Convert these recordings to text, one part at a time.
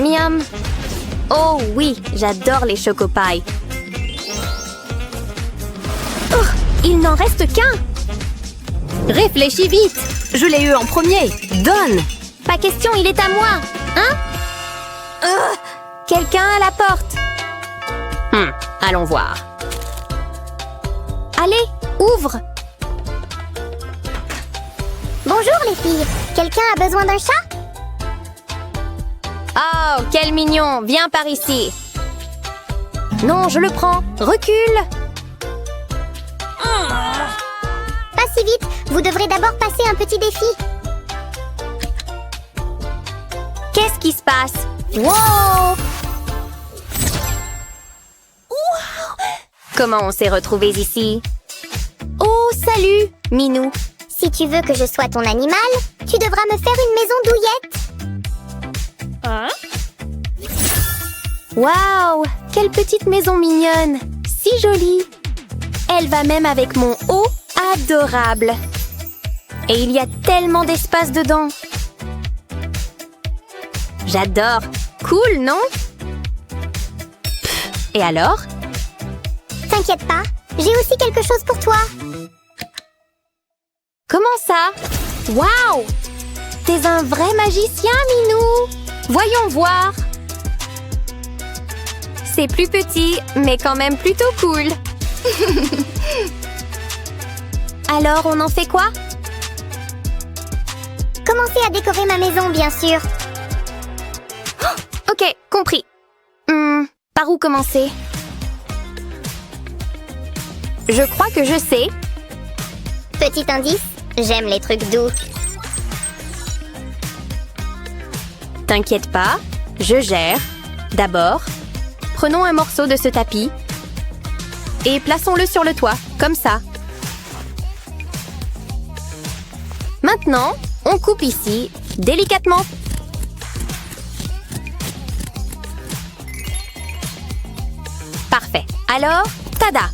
Miam. Oh oui, j'adore les chocopies. Oh, il n'en reste qu'un. Réfléchis vite. Je l'ai eu en premier. Donne. Pas question, il est à moi. Hein? Quelqu'un à la porte. Allons voir. Allez, ouvre. Bonjour les filles. Quelqu'un a besoin d'un chat? Oh, quel mignon. Viens par ici. Non, je le prends. Recule. Pas si vite. Vous devrez d'abord passer un petit défi. Qu'est-ce qui se passe? Wow! Comment on s'est retrouvés ici? Oh, salut, Minou. Si tu veux que je sois ton animal, tu devras me faire une maison douillette. Waouh! Quelle petite maison mignonne! Si jolie! Elle va même avec mon haut adorable. Et il y a tellement d'espace dedans. J'adore! Cool, non? Et alors? T'inquiète pas, j'ai aussi quelque chose pour toi. Comment ça? Waouh! T'es un vrai magicien, Minou! Voyons voir! C'est plus petit, mais quand même plutôt cool. Alors, on en fait quoi? Commencez à décorer ma maison, bien sûr. Ok, compris. Par où commencer? Je crois que je sais. Petit indice, j'aime les trucs doux. T'inquiète pas, je gère. D'abord, prenons un morceau de ce tapis et plaçons-le sur le toit, comme ça. Maintenant, on coupe ici, délicatement. Parfait. Alors, tada!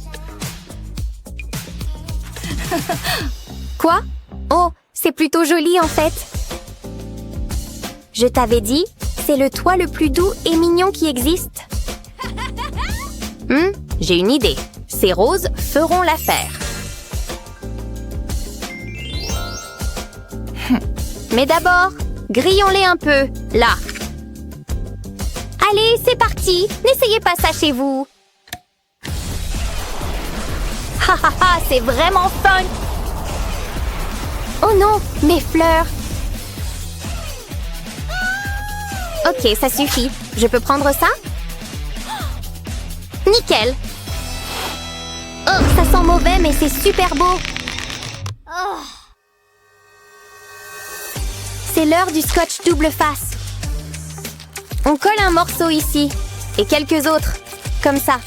Quoi? Oh, c'est plutôt joli en fait. Je t'avais dit, c'est le toit le plus doux et mignon qui existe. J'ai une idée. Ces roses feront l'affaire. Mais d'abord, grillons-les un peu, là. Allez, c'est parti. N'essayez pas ça chez vous. Ha ha ha, c'est vraiment fun. Oh non, mes fleurs. Ok, ça suffit. Je peux prendre ça? Nickel. Oh, ça sent mauvais, mais c'est super beau. C'est l'heure du scotch double face. On colle un morceau ici et quelques autres, comme ça.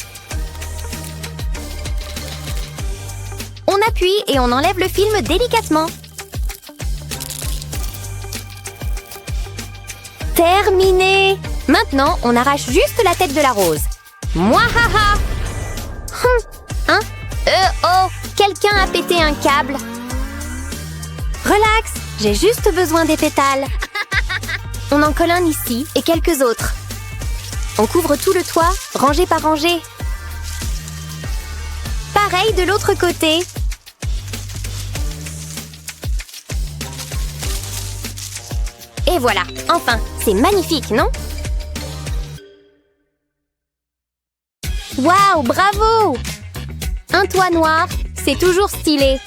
On appuie et on enlève le film délicatement. Terminé! Maintenant, on arrache juste la tête de la rose. Mouahaha! Hein? Oh! Quelqu'un a pété un câble. Relax, j'ai juste besoin des pétales. On en colle un ici et quelques autres. On couvre tout le toit, rangée par rangée. Pareil de l'autre côté. Et voilà, enfin, c'est magnifique, non? Waouh, bravo! Un toit noir, c'est toujours stylé.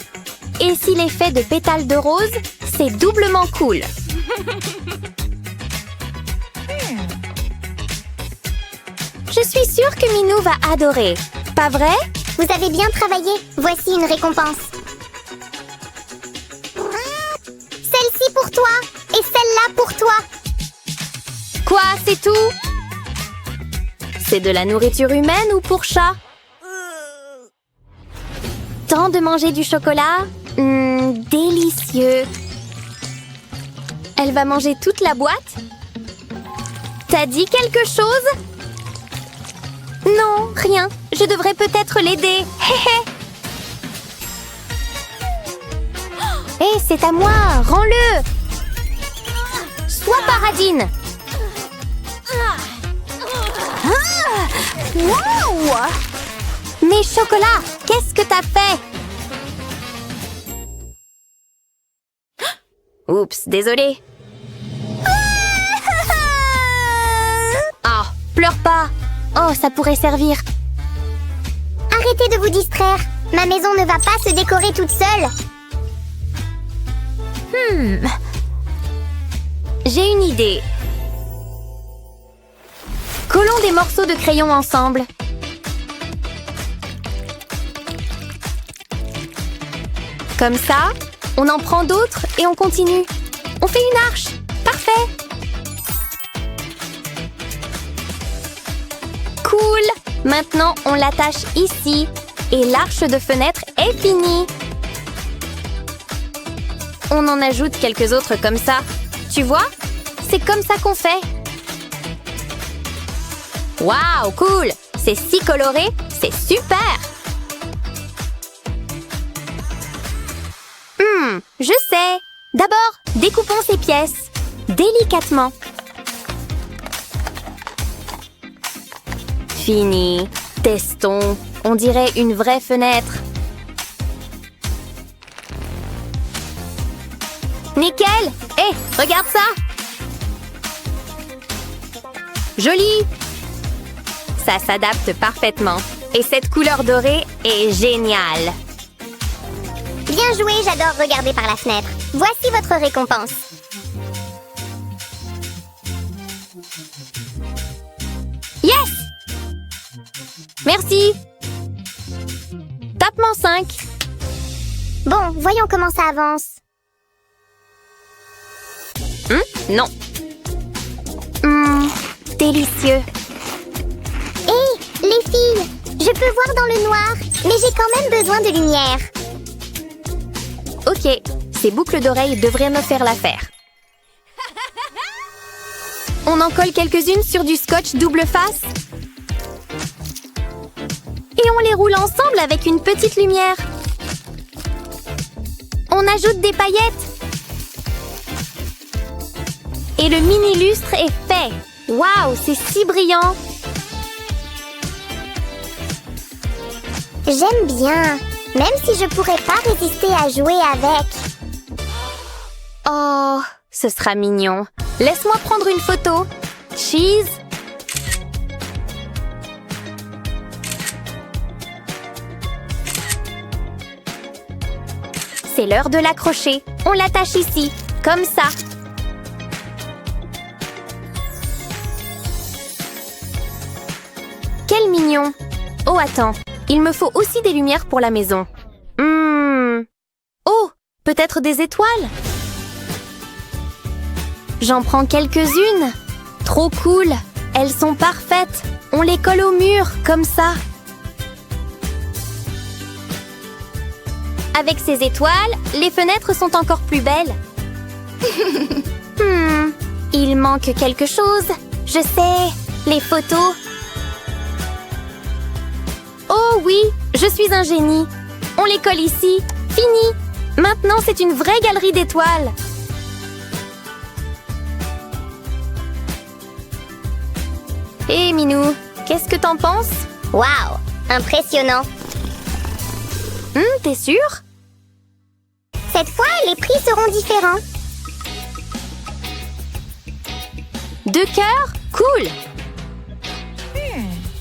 Et s'il est fait de pétales de rose, c'est doublement cool. Je suis sûre que Minou va adorer. Pas vrai? Vous avez bien travaillé. Voici une récompense. Celle-ci pour toi et celle-là pour toi. Quoi, c'est tout? C'est de la nourriture humaine ou pour chat? Temps de manger du chocolat? Délicieux. Elle va manger toute la boîte? T'as dit quelque chose? Non, rien. Je devrais peut-être l'aider. Hé hé. Hé, c'est à moi. Rends-le. Sois paradine. Wow! Mes chocolats, qu'est-ce que t'as fait? Oups, désolée. Ah, pleure pas. Oh, ça pourrait servir. Arrêtez de vous distraire. Ma maison ne va pas se décorer toute seule. J'ai une idée. Collons des morceaux de crayon ensemble. Comme ça, on en prend d'autres et on continue. On fait une arche. Parfait. Cool. Maintenant, on l'attache ici. Et l'arche de fenêtre est finie. On en ajoute quelques autres comme ça. Tu vois? C'est comme ça qu'on fait. Waouh, cool! C'est si coloré, c'est super! Je sais. D'abord, découpons ces pièces. Délicatement. Fini. Testons. On dirait une vraie fenêtre. Nickel! Hé, regarde ça! Joli! Ça s'adapte parfaitement. Et cette couleur dorée est géniale. Bien joué, j'adore regarder par la fenêtre. Voici votre récompense. Yes! Merci! Tapement 5. Bon, voyons comment ça avance. Non. Délicieux. Hé, les filles, je peux voir dans le noir, mais j'ai quand même besoin de lumière. Ok, ces boucles d'oreilles devraient me faire l'affaire. On en colle quelques-unes sur du scotch double face. Et on les roule ensemble avec une petite lumière. On ajoute des paillettes. Et le mini-lustre est fait. Waouh, c'est si brillant. J'aime bien, même si je pourrais pas résister à jouer avec. Oh, ce sera mignon. Laisse-moi prendre une photo. Cheese. C'est l'heure de l'accrocher. On l'attache ici, comme ça. Quel mignon. Oh, attends. Il me faut aussi des lumières pour la maison. Oh, peut-être des étoiles? J'en prends quelques-unes. Trop cool. Elles sont parfaites. On les colle au mur, comme ça. Avec ces étoiles, les fenêtres sont encore plus belles. Il manque quelque chose. Je sais, les photos. Oh oui, je suis un génie. On les colle ici. Fini. Maintenant, c'est une vraie galerie d'étoiles. Hé, Minou, qu'est-ce que t'en penses? Waouh, impressionnant. T'es sûr? Cette fois, les prix seront différents. 2 cœurs? Cool!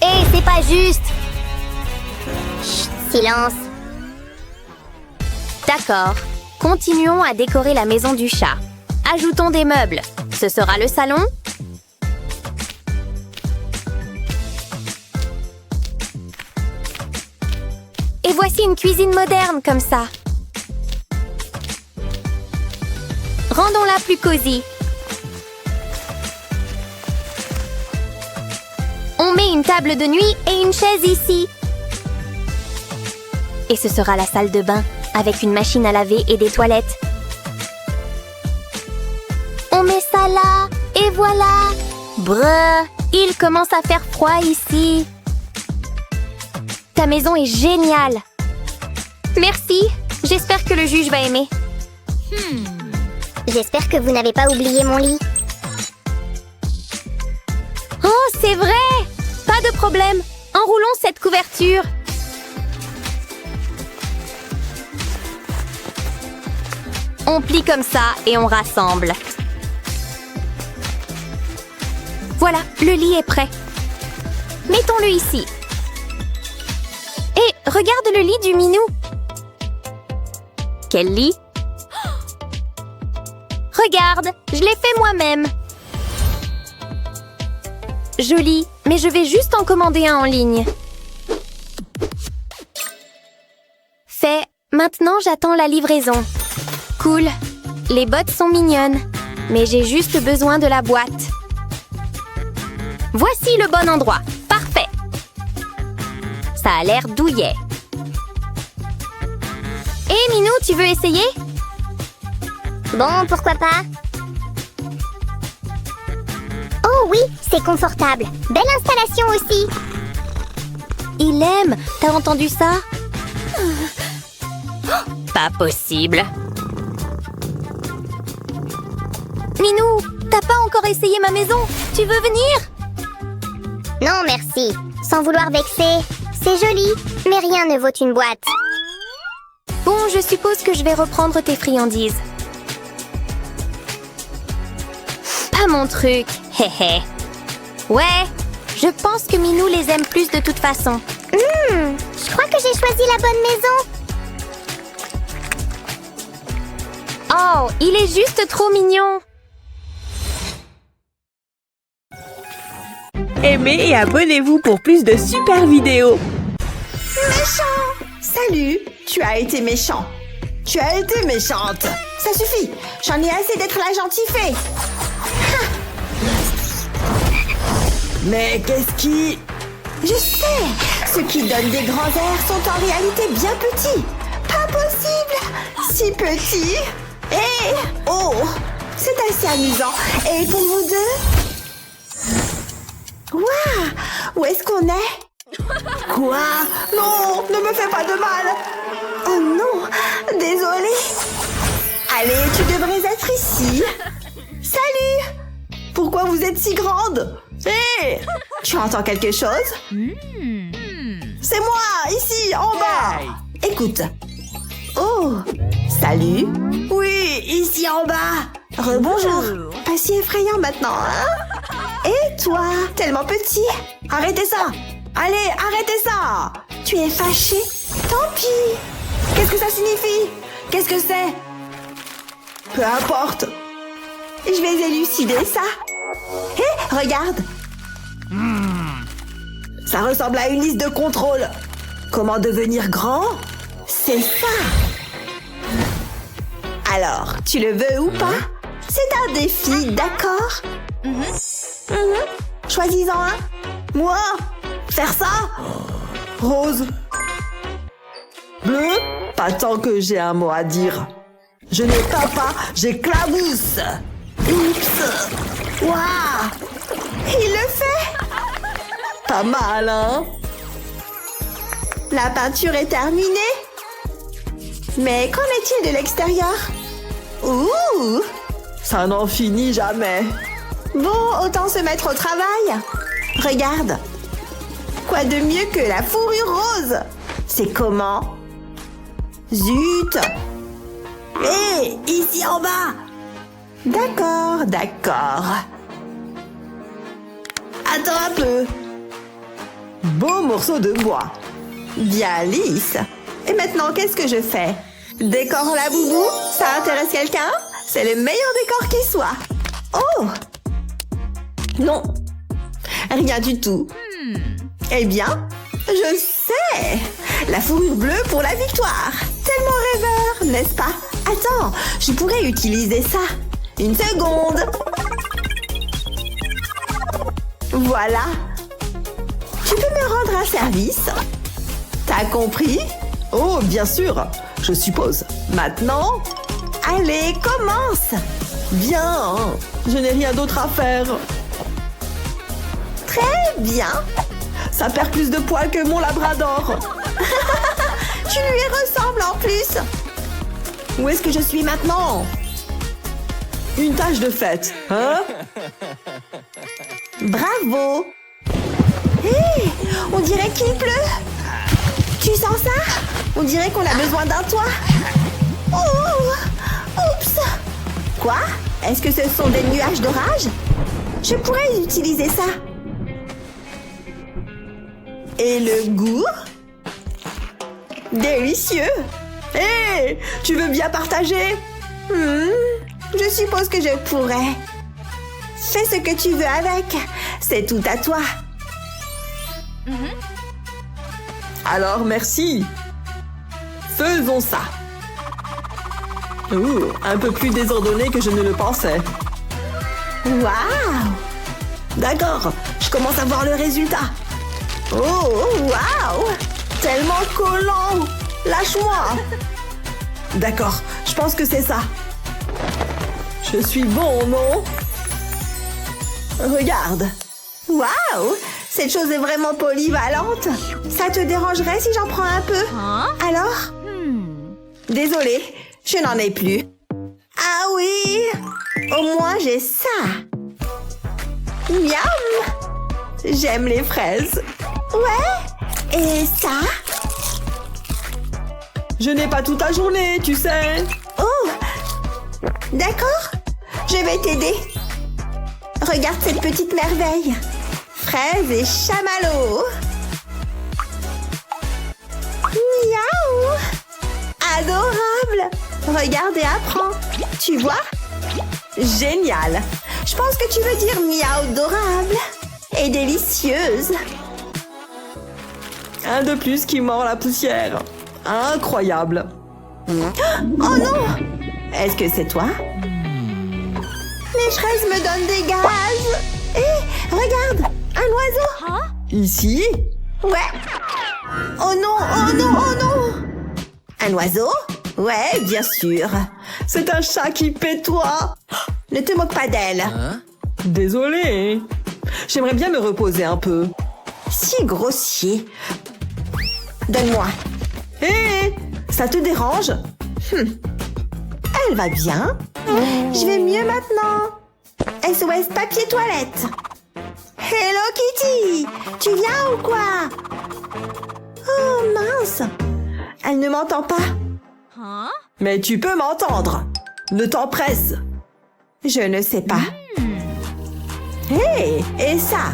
Hé, c'est pas juste. Chut, silence. D'accord. Continuons à décorer la maison du chat. Ajoutons des meubles. Ce sera le salon. Et voici une cuisine moderne comme ça. Rendons-la plus cosy. On met une table de nuit et une chaise ici. Et ce sera la salle de bain, avec une machine à laver et des toilettes. On met ça là, et voilà. Brrr, il commence à faire froid ici. Ta maison est géniale. Merci, j'espère que le juge va aimer. J'espère que vous n'avez pas oublié mon lit. Oh, c'est vrai! Pas de problème. Enroulons cette couverture. On plie comme ça et on rassemble. Voilà, le lit est prêt. Mettons-le ici. Et regarde le lit du minou. Quel lit? Regarde, je l'ai fait moi-même. Joli, mais je vais juste en commander un en ligne. Fait, maintenant j'attends la livraison. Cool, les bottes sont mignonnes, mais j'ai juste besoin de la boîte. Voici le bon endroit, parfait. Ça a l'air douillet. Hé Minou, tu veux essayer? Bon, pourquoi pas? Oh oui, c'est confortable. Belle installation aussi. Il aime, t'as entendu ça? Pas possible. Minou, t'as pas encore essayé ma maison? Tu veux venir? Non, merci. Sans vouloir vexer. C'est joli, mais rien ne vaut une boîte. Bon, je suppose que je vais reprendre tes friandises. Pas mon truc, hé hé. Ouais, je pense que Minou les aime plus de toute façon. Je crois que j'ai choisi la bonne maison. Oh, il est juste trop mignon. Aimez et abonnez-vous pour plus de super vidéos. Méchant! Salut! Tu as été méchant. Tu as été méchante. Ça suffit. J'en ai assez d'être la gentille fée. Mais qu'est-ce qui... Je sais! Ceux qui donnent des grands airs sont en réalité bien petits. Pas possible! Si petits! Et... Oh! C'est assez amusant. Et pour vous deux? Waouh! Où est-ce qu'on est? Quoi? Non! Ne me fais pas de mal! Oh non! Désolée! Allez, tu devrais être ici. Salut! Pourquoi vous êtes si grande? Hé! Tu entends quelque chose? C'est moi, ici, en bas! Écoute. Oh! Salut! Oui, ici en bas! Rebonjour! Pas si effrayant maintenant, hein? Et toi? Tellement petit! Arrêtez ça! Allez, arrêtez ça! Tu es fâché? Tant pis! Qu'est-ce que ça signifie? Qu'est-ce que c'est? Peu importe! Je vais élucider ça! Hé, regarde! Ça ressemble à une liste de contrôle! Comment devenir grand? C'est ça! Alors, tu le veux ou pas? C'est un défi, d'accord? Choisis-en un. Moi? Faire ça? Rose? Bleu? Pas tant que j'ai un mot à dire. Je n'ai pas, j'éclabousse. Oups! Waouh! Il le fait! Pas mal, hein? La peinture est terminée. Mais qu'en est-il de l'extérieur? Ouh! Ça n'en finit jamais. Bon, autant se mettre au travail. Regarde. Quoi de mieux que la fourrure rose? C'est comment? Zut! Hé, ici en bas! D'accord, d'accord. Attends un peu. Beau morceau de bois. Bien lisse. Et maintenant, qu'est-ce que je fais? Décore la boubou? Ça intéresse quelqu'un? C'est le meilleur décor qui soit. Oh! Non. Rien du tout. Eh bien, je sais! La fourrure bleue pour la victoire! Tellement rêveur, n'est-ce pas? Attends, je pourrais utiliser ça. Une seconde. Voilà. Tu peux me rendre un service? T'as compris? Oh, bien sûr, je suppose. Maintenant, allez, commence! Bien, je n'ai rien d'autre à faire. Très bien. Ça perd plus de poils que mon labrador. Tu lui ressembles en plus. Où est-ce que je suis maintenant? Une tâche de fête, hein? Bravo. Hé, On dirait qu'il pleut. Tu sens ça? On dirait qu'on a besoin d'un toit. Oh! Oups! Quoi? Est-ce que ce sont des nuages d'orage? Je pourrais utiliser ça. Et le goût? Délicieux! Hé! Tu veux bien partager? Je suppose que je pourrais. Fais ce que tu veux avec. C'est tout à toi. Alors, merci. Faisons ça. Un peu plus désordonné que je ne le pensais. Waouh! D'accord, je commence à voir le résultat. Oh, waouh! Tellement collant! Lâche-moi! D'accord, je pense que c'est ça. Je suis bon, non? Regarde. Waouh! Cette chose est vraiment polyvalente. Ça te dérangerait si j'en prends un peu? Alors? Désolée, je n'en ai plus. Ah oui! Au moins, j'ai ça. Miam! J'aime les fraises. Ouais! Et ça? Je n'ai pas toute la journée, tu sais. Oh! D'accord, je vais t'aider. Regarde cette petite merveille. Fraises et chamallows. Miaou! Adorable! Regarde et apprends. Tu vois? Génial! Je pense que tu veux dire miaou adorable et délicieuse. Un de plus qui mord la poussière. Incroyable. Oh non! Est-ce que c'est toi? Les fraises me donnent des gaz. Hé, regarde! Un oiseau! Ici? Ouais. Oh non, oh non, oh non! Un oiseau? Ouais, bien sûr. C'est un chat qui pétoie. Ne te moque pas d'elle. Désolée. J'aimerais bien me reposer un peu. Si grossier. Donne-moi. Hé, ça te dérange? Elle va bien. Je vais mieux maintenant. SOS papier toilette. Hello Kitty, tu viens ou quoi? Oh mince, elle ne m'entend pas. Mais tu peux m'entendre. Ne t'empresse. Je ne sais pas. Hé, et ça?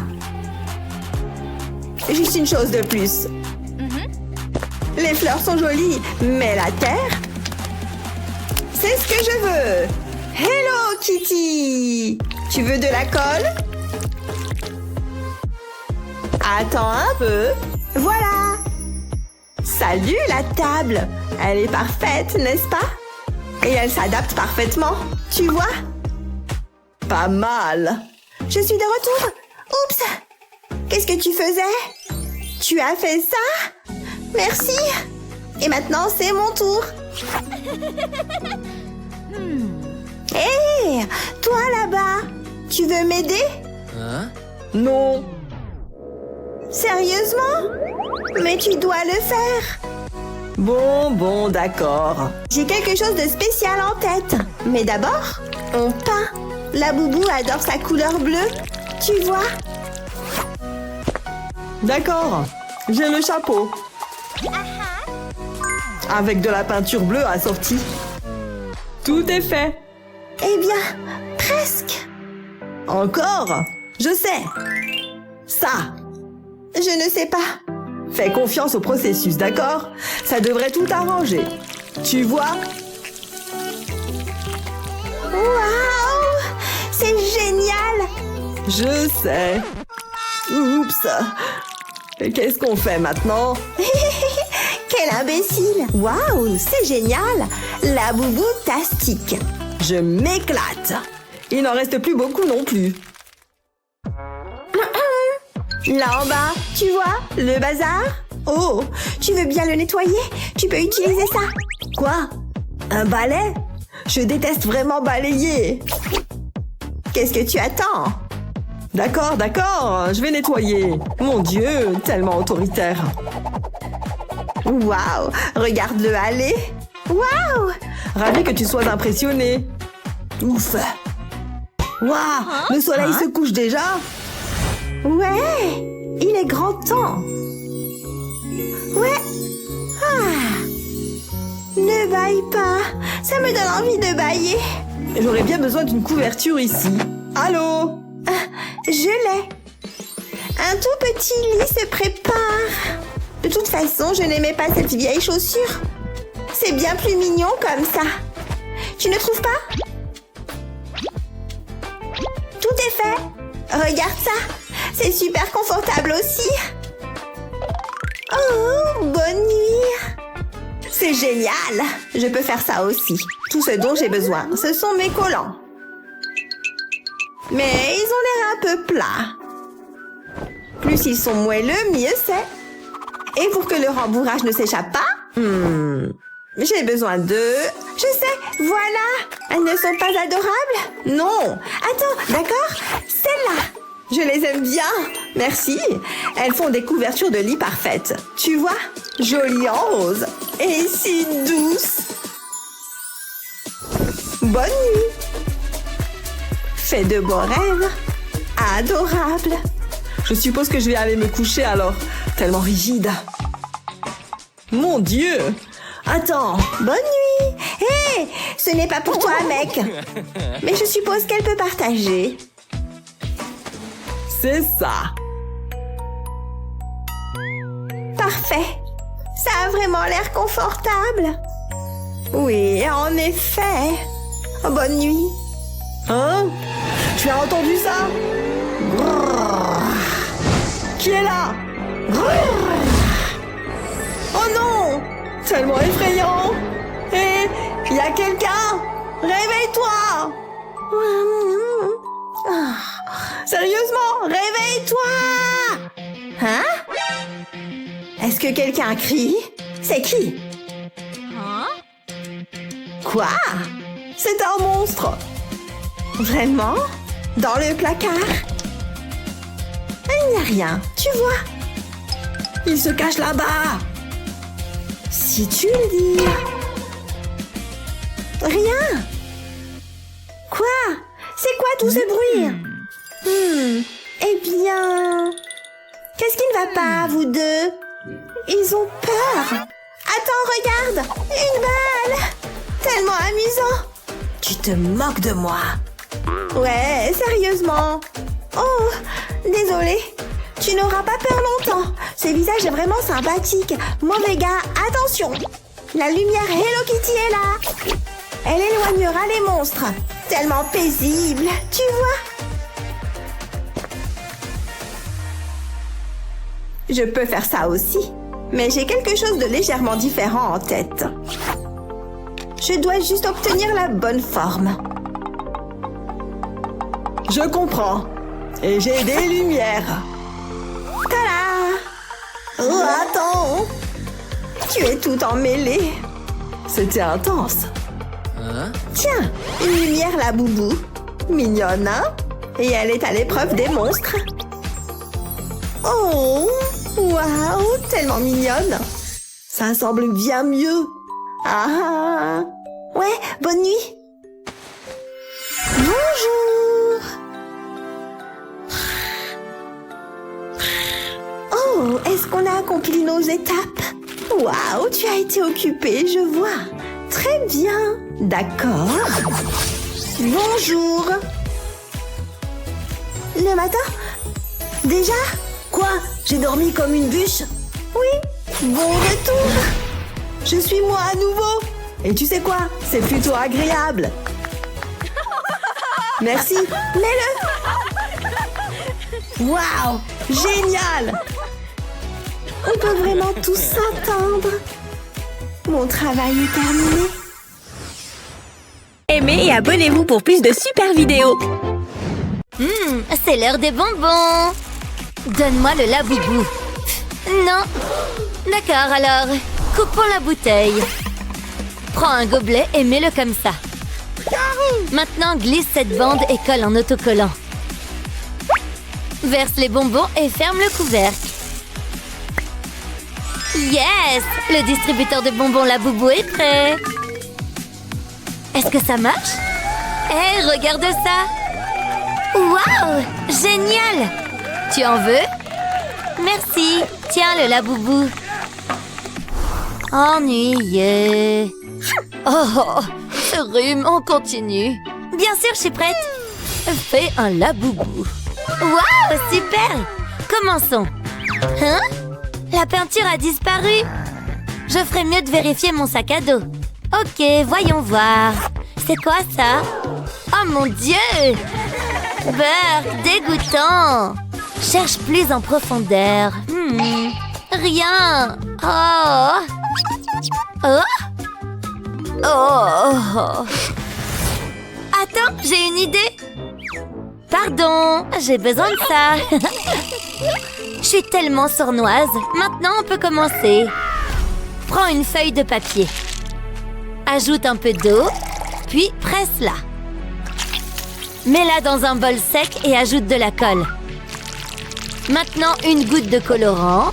Juste une chose de plus. Les fleurs sont jolies, mais la terre, c'est ce que je veux. Hello Kitty, tu veux de la colle? Attends un peu. Voilà. Salut la table. Elle est parfaite, n'est-ce pas? Et elle s'adapte parfaitement. Tu vois? Pas mal. Je suis de retour. Oups. Qu'est-ce que tu faisais? Tu as fait ça? Merci. Et maintenant, c'est mon tour. Hé, toi là-bas, tu veux m'aider? Non. Sérieusement? Mais tu dois le faire. Bon, d'accord. J'ai quelque chose de spécial en tête. Mais d'abord, on peint. La boubou adore sa couleur bleue. Tu vois? D'accord. J'ai le chapeau. Avec de la peinture bleue assortie. Tout est fait. Eh bien, presque. Encore? Je sais. Ça. Je ne sais pas. Fais confiance au processus, d'accord? Ça devrait tout arranger. Tu vois? Waouh! C'est génial! Je sais. Oups! Et qu'est-ce qu'on fait maintenant? Quel imbécile! Waouh! C'est génial! La boubou-tastique. Je m'éclate. Il n'en reste plus beaucoup non plus. Là en bas, tu vois, le bazar? Oh, tu veux bien le nettoyer? Tu peux utiliser ça. Quoi? Un balai? Je déteste vraiment balayer. Qu'est-ce que tu attends? D'accord, je vais nettoyer. Mon Dieu, tellement autoritaire. Waouh, regarde-le aller. Waouh! Ravi que tu sois impressionné. Ouf. Waouh, le soleil se couche déjà? Ouais, il est grand temps. Ouais. Ah. Ne baille pas. Ça me donne envie de bailler. J'aurais bien besoin d'une couverture ici. Allô? Je l'ai. Un tout petit lit se prépare. De toute façon, je n'aimais pas cette vieille chaussure. C'est bien plus mignon comme ça. Tu ne trouves pas? Tout est fait. Regarde ça. C'est super confortable aussi. Oh, bonne nuit. C'est génial. Je peux faire ça aussi. Tout ce dont j'ai besoin, ce sont mes collants. Mais ils ont l'air un peu plats. Plus ils sont moelleux, mieux c'est. Et pour que le rembourrage ne s'échappe pas, j'ai besoin de... Je sais, voilà. Elles ne sont pas adorables? Non. Attends, d'accord? Celles-là. Je les aime bien. Merci. Elles font des couvertures de lit parfaites. Tu vois? Jolies en rose. Et si douces. Bonne nuit. Fais de beaux rêves. Adorable. Je suppose que je vais aller me coucher alors. Tellement rigide. Mon Dieu! Attends. Bonne nuit. Hé, ce n'est pas pour toi, mec. Mais je suppose qu'elle peut partager. C'est ça. Parfait. Ça a vraiment l'air confortable. Oui, en effet. Bonne nuit. Hein? Tu as entendu ça? Grrr. Qui est là? Grrr. Oh non! Tellement effrayant! Hé, il y a quelqu'un? Réveille-toi! Sérieusement, réveille-toi! Hein? Est-ce que quelqu'un crie? C'est qui? Quoi? C'est un monstre! Vraiment? Dans le placard? Il n'y a rien, tu vois? Il se cache là-bas! Si tu le dis. Rien? Quoi? C'est quoi tout ce bruit? Eh bien... Qu'est-ce qui ne va pas, vous deux? Ils ont peur. Attends, regarde! Une balle! Tellement amusant! Tu te moques de moi! Ouais, sérieusement. Oh, désolée. Tu n'auras pas peur longtemps. Ce visage est vraiment sympathique. Mauvais gars, attention. La lumière Hello Kitty est là. Elle éloignera les monstres. Tellement paisible, tu vois. Je peux faire ça aussi. Mais j'ai quelque chose de légèrement différent en tête. Je dois juste obtenir la bonne forme. Je comprends. Et j'ai des lumières. Tada! Oh, attends! Tu es tout emmêlé. C'était intense. Tiens, une lumière la boubou. Mignonne, hein? Et elle est à l'épreuve des monstres. Oh! Waouh! Tellement mignonne. Ça semble bien mieux. Ah! Ouais, bonne nuit. Bonjour! Oh, est-ce qu'on a accompli nos étapes? Waouh, tu as été occupée, je vois. Très bien. D'accord. Bonjour. Le matin? Déjà? Quoi? J'ai dormi comme une bûche? Oui. Bon retour. Je suis moi à nouveau. Et tu sais quoi? C'est plutôt agréable. Merci. Mets-le. Waouh! Génial! On peut vraiment tous s'entendre. Mon travail est terminé. Aimez et abonnez-vous pour plus de super vidéos. C'est l'heure des bonbons. Donne-moi le laboubou. Non. D'accord, alors, coupons la bouteille. Prends un gobelet et mets-le comme ça. Maintenant, glisse cette bande et colle en autocollant. Verse les bonbons et ferme le couvercle. Yes! Le distributeur de bonbons Laboubou est prêt. Est-ce que ça marche? Hé, regarde ça! Waouh! Génial! Tu en veux? Merci. Tiens, le laboubou. Ennuyeux. Oh, ce rhume, on continue. Bien sûr, je suis prête. Fais un laboubou. Waouh, super. Commençons. Hein? La peinture a disparu. Je ferais mieux de vérifier mon sac à dos. Ok, voyons voir. C'est quoi ça? Oh mon Dieu! Burk, dégoûtant! Cherche plus en profondeur. Rien. Oh. Oh. Oh. Attends, j'ai une idée. Pardon, j'ai besoin de ça. Je suis tellement sournoise. Maintenant, on peut commencer. Prends une feuille de papier. Ajoute un peu d'eau, puis presse-la. Mets-la dans un bol sec et ajoute de la colle. Maintenant, une goutte de colorant.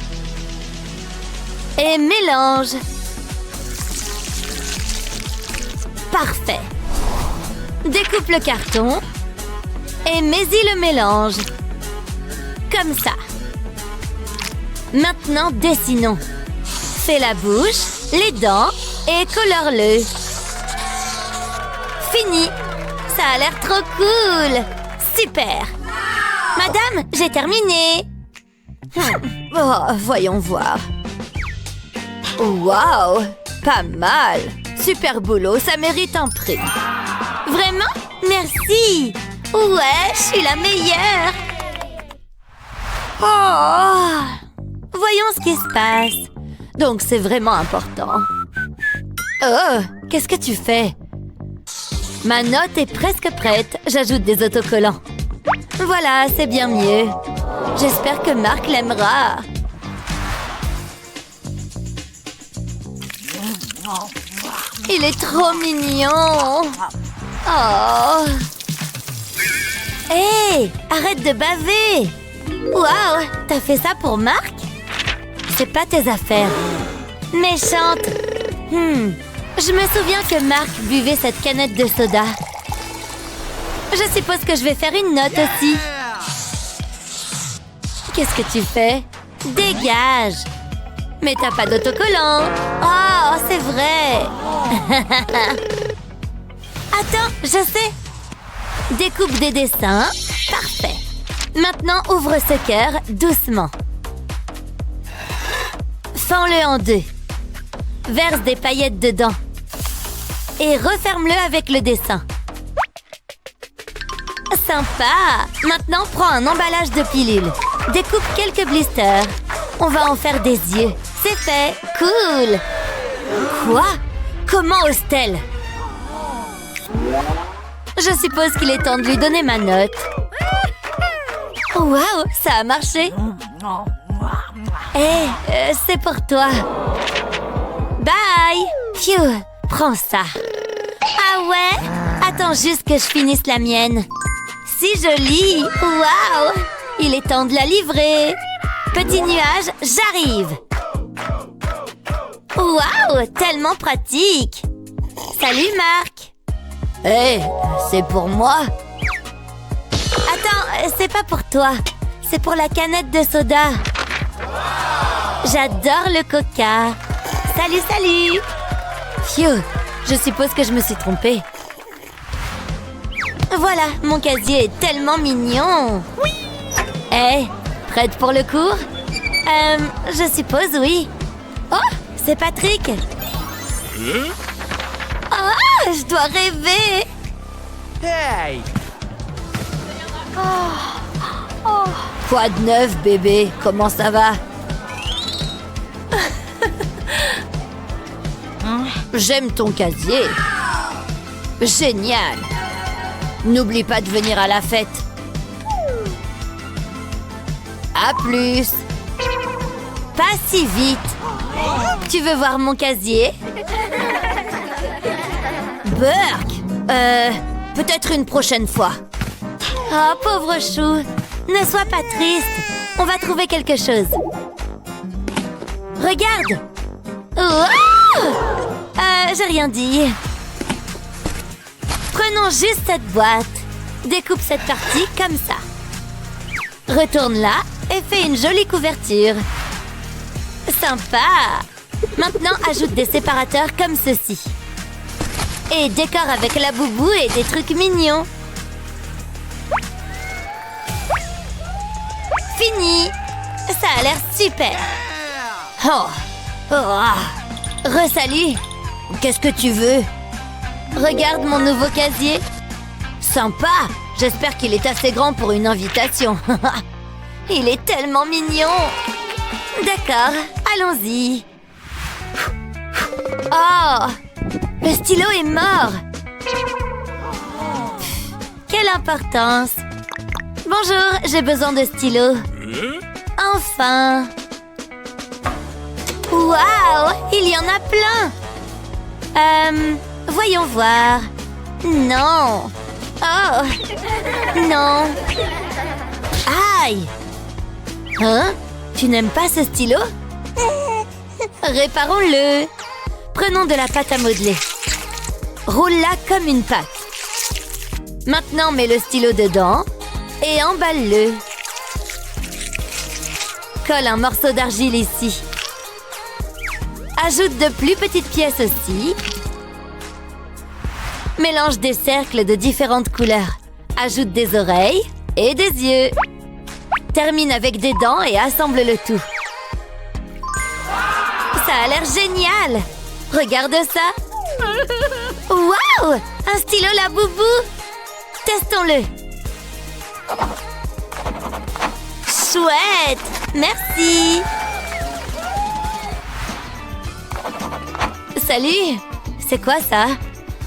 Et mélange. Parfait. Découpe le carton et mets-y le mélange. Comme ça. Maintenant, dessinons. Fais la bouche, les dents et colore-le. Fini. Ça a l'air trop cool. Super. Madame, j'ai terminé. Oh, voyons voir. Waouh, pas mal. Super boulot, ça mérite un prix. Vraiment? Merci. Ouais, je suis la meilleure. Oh, voyons ce qui se passe. Donc, c'est vraiment important. Oh, qu'est-ce que tu fais? Ma note est presque prête. J'ajoute des autocollants. Voilà, c'est bien mieux. J'espère que Marc l'aimera. Il est trop mignon. Oh. Hé, arrête de baver. Waouh, t'as fait ça pour Marc? C'est pas tes affaires. Méchante. Je me souviens que Marc buvait cette canette de soda. Je suppose que je vais faire une note aussi. Qu'est-ce que tu fais? Dégage! Mais t'as pas d'autocollant. Oh, c'est vrai. Attends, je sais. Découpe des dessins. Parfait. Maintenant, ouvre ce cœur doucement. Fends-le en deux. Verse des paillettes dedans. Et referme-le avec le dessin. Sympa! Maintenant, prends un emballage de pilules. Découpe quelques blisters. On va en faire des yeux. C'est fait! Cool! Quoi? Comment ose-t-elle? Je suppose qu'il est temps de lui donner ma note. Waouh! Ça a marché! Hé, c'est pour toi. Bye! Phew! Prends ça. Ah ouais? Attends juste que je finisse la mienne. Si jolie! Waouh! Il est temps de la livrer. Petit nuage, j'arrive. Waouh! Tellement pratique. Salut Marc. Hé, c'est pour moi. Attends, c'est pas pour toi. C'est pour la canette de soda. J'adore le coca. Salut, salut. Phew, je suppose que je me suis trompée. Voilà, mon casier est tellement mignon. Oui. Hé, prête pour le cours? Je suppose oui. Oh, c'est Patrick. Oh, je dois rêver. Hey! Quoi de neuf, bébé? Comment ça va? J'aime ton casier. Génial. N'oublie pas de venir à la fête. À plus. Pas si vite. Tu veux voir mon casier? Burk. Peut-être une prochaine fois. Oh, pauvre chou. Ne sois pas triste. On va trouver quelque chose. Regarde. Oh! J'ai rien dit. Prenons juste cette boîte. Découpe cette partie comme ça. Retourne-la et fais une jolie couverture. Sympa! Maintenant, ajoute des séparateurs comme ceci. Et décore avec la boubou et des trucs mignons. Fini! Ça a l'air super! Re-salut! Qu'est-ce que tu veux? Regarde mon nouveau casier. Sympa! J'espère qu'il est assez grand pour une invitation. Il est tellement mignon! D'accord, allons-y. Oh! Le stylo est mort! Quelle importance! Bonjour, j'ai besoin de stylo. Enfin! Waouh! Il y en a plein! Voyons voir. Non! Oh! Non! Aïe! Hein? Tu n'aimes pas ce stylo? Réparons-le! Prenons de la pâte à modeler. Roule-la comme une pâte. Maintenant, mets le stylo dedans et emballe-le. Colle un morceau d'argile ici. Ajoute de plus petites pièces aussi. Mélange des cercles de différentes couleurs. Ajoute des oreilles et des yeux. Termine avec des dents et assemble le tout. Ça a l'air génial! Regarde ça! Waouh! Un stylo la boubou! Testons-le! Chouette! Merci! Salut! C'est quoi ça?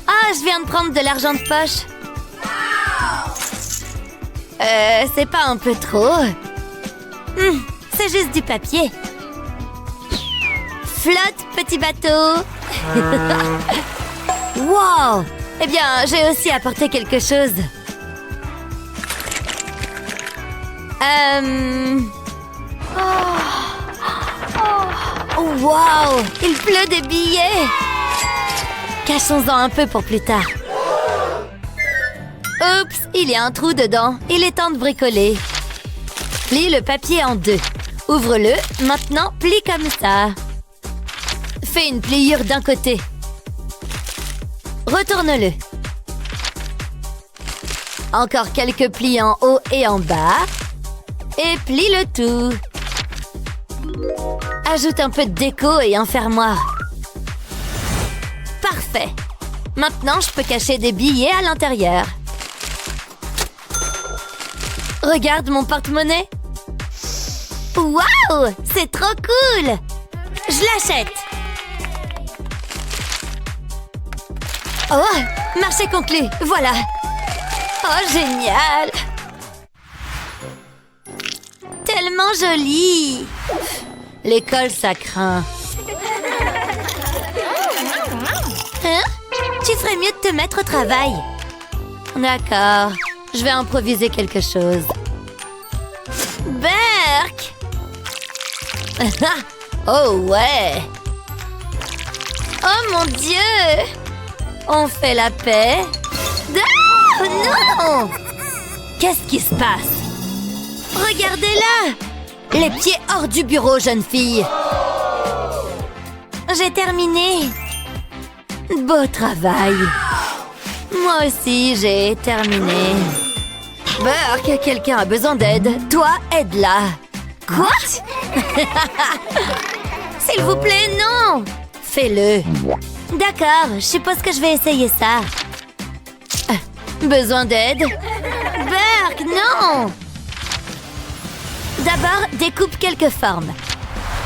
Ah, je viens de prendre de l'argent de poche. C'est pas un peu trop? C'est juste du papier. Flotte, petit bateau. Wow! Eh bien, j'ai aussi apporté quelque chose. Wow! Il pleut des billets. Cachons-en un peu pour plus tard. Oups, il y a un trou dedans. Il est temps de bricoler. Plie le papier en deux. Ouvre-le. Maintenant, plie comme ça. Fais une pliure d'un côté. Retourne-le. Encore quelques plis en haut et en bas. Et plie le tout. Ajoute un peu de déco et un fermoir. Parfait. Maintenant, je peux cacher des billets à l'intérieur. Regarde mon porte-monnaie. Waouh! C'est trop cool! Je l'achète. Oh! Marché conclu. Voilà. Oh, génial! Tellement joli! L'école, ça craint. Hein? Tu ferais mieux de te mettre au travail. D'accord. Je vais improviser quelque chose. Berk! Oh ouais! Oh mon Dieu! On fait la paix. Ah, non! Qu'est-ce qui se passe? Regardez-la! Les pieds hors du bureau, jeune fille. J'ai terminé. Beau travail. Moi aussi, j'ai terminé. Burke, quelqu'un a besoin d'aide. Toi, aide-la. Quoi? S'il vous plaît, non! Fais-le. D'accord, je suppose que je vais essayer ça. Besoin d'aide? Burke, non! D'abord, découpe quelques formes.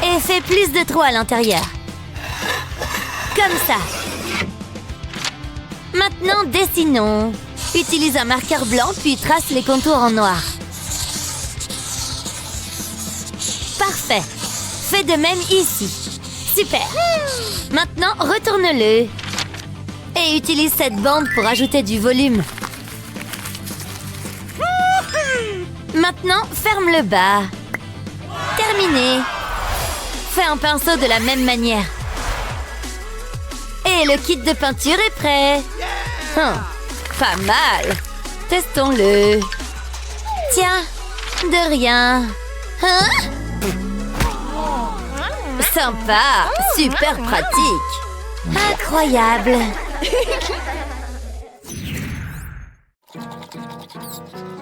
Et fais plus de trous à l'intérieur. Comme ça. Maintenant, dessinons. Utilise un marqueur blanc, puis trace les contours en noir. Parfait. Fais de même ici. Super. Maintenant, retourne-le. Et utilise cette bande pour ajouter du volume. Maintenant, ferme le bas. Terminé. Fais un pinceau de la même manière. Et le kit de peinture est prêt. Pas mal. Testons-le. Tiens, de rien. Sympa. Super pratique. Incroyable.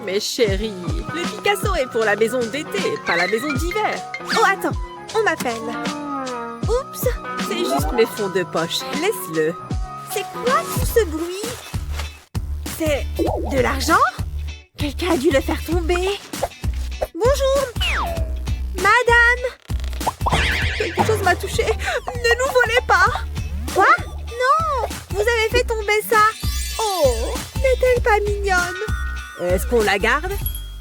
Mais chérie, le Picasso est pour la maison d'été, pas la maison d'hiver. Oh, attends, on m'appelle. Oups, c'est juste mes fonds de poche. Laisse-le. C'est quoi tout ce bruit? C'est de l'argent? Quelqu'un a dû le faire tomber. Bonjour. Madame. Quelque chose m'a touchée. Ne nous volez pas. Quoi? Non. Vous avez fait tomber ça. Oh, n'est-elle pas mignonne? Est-ce qu'on la garde?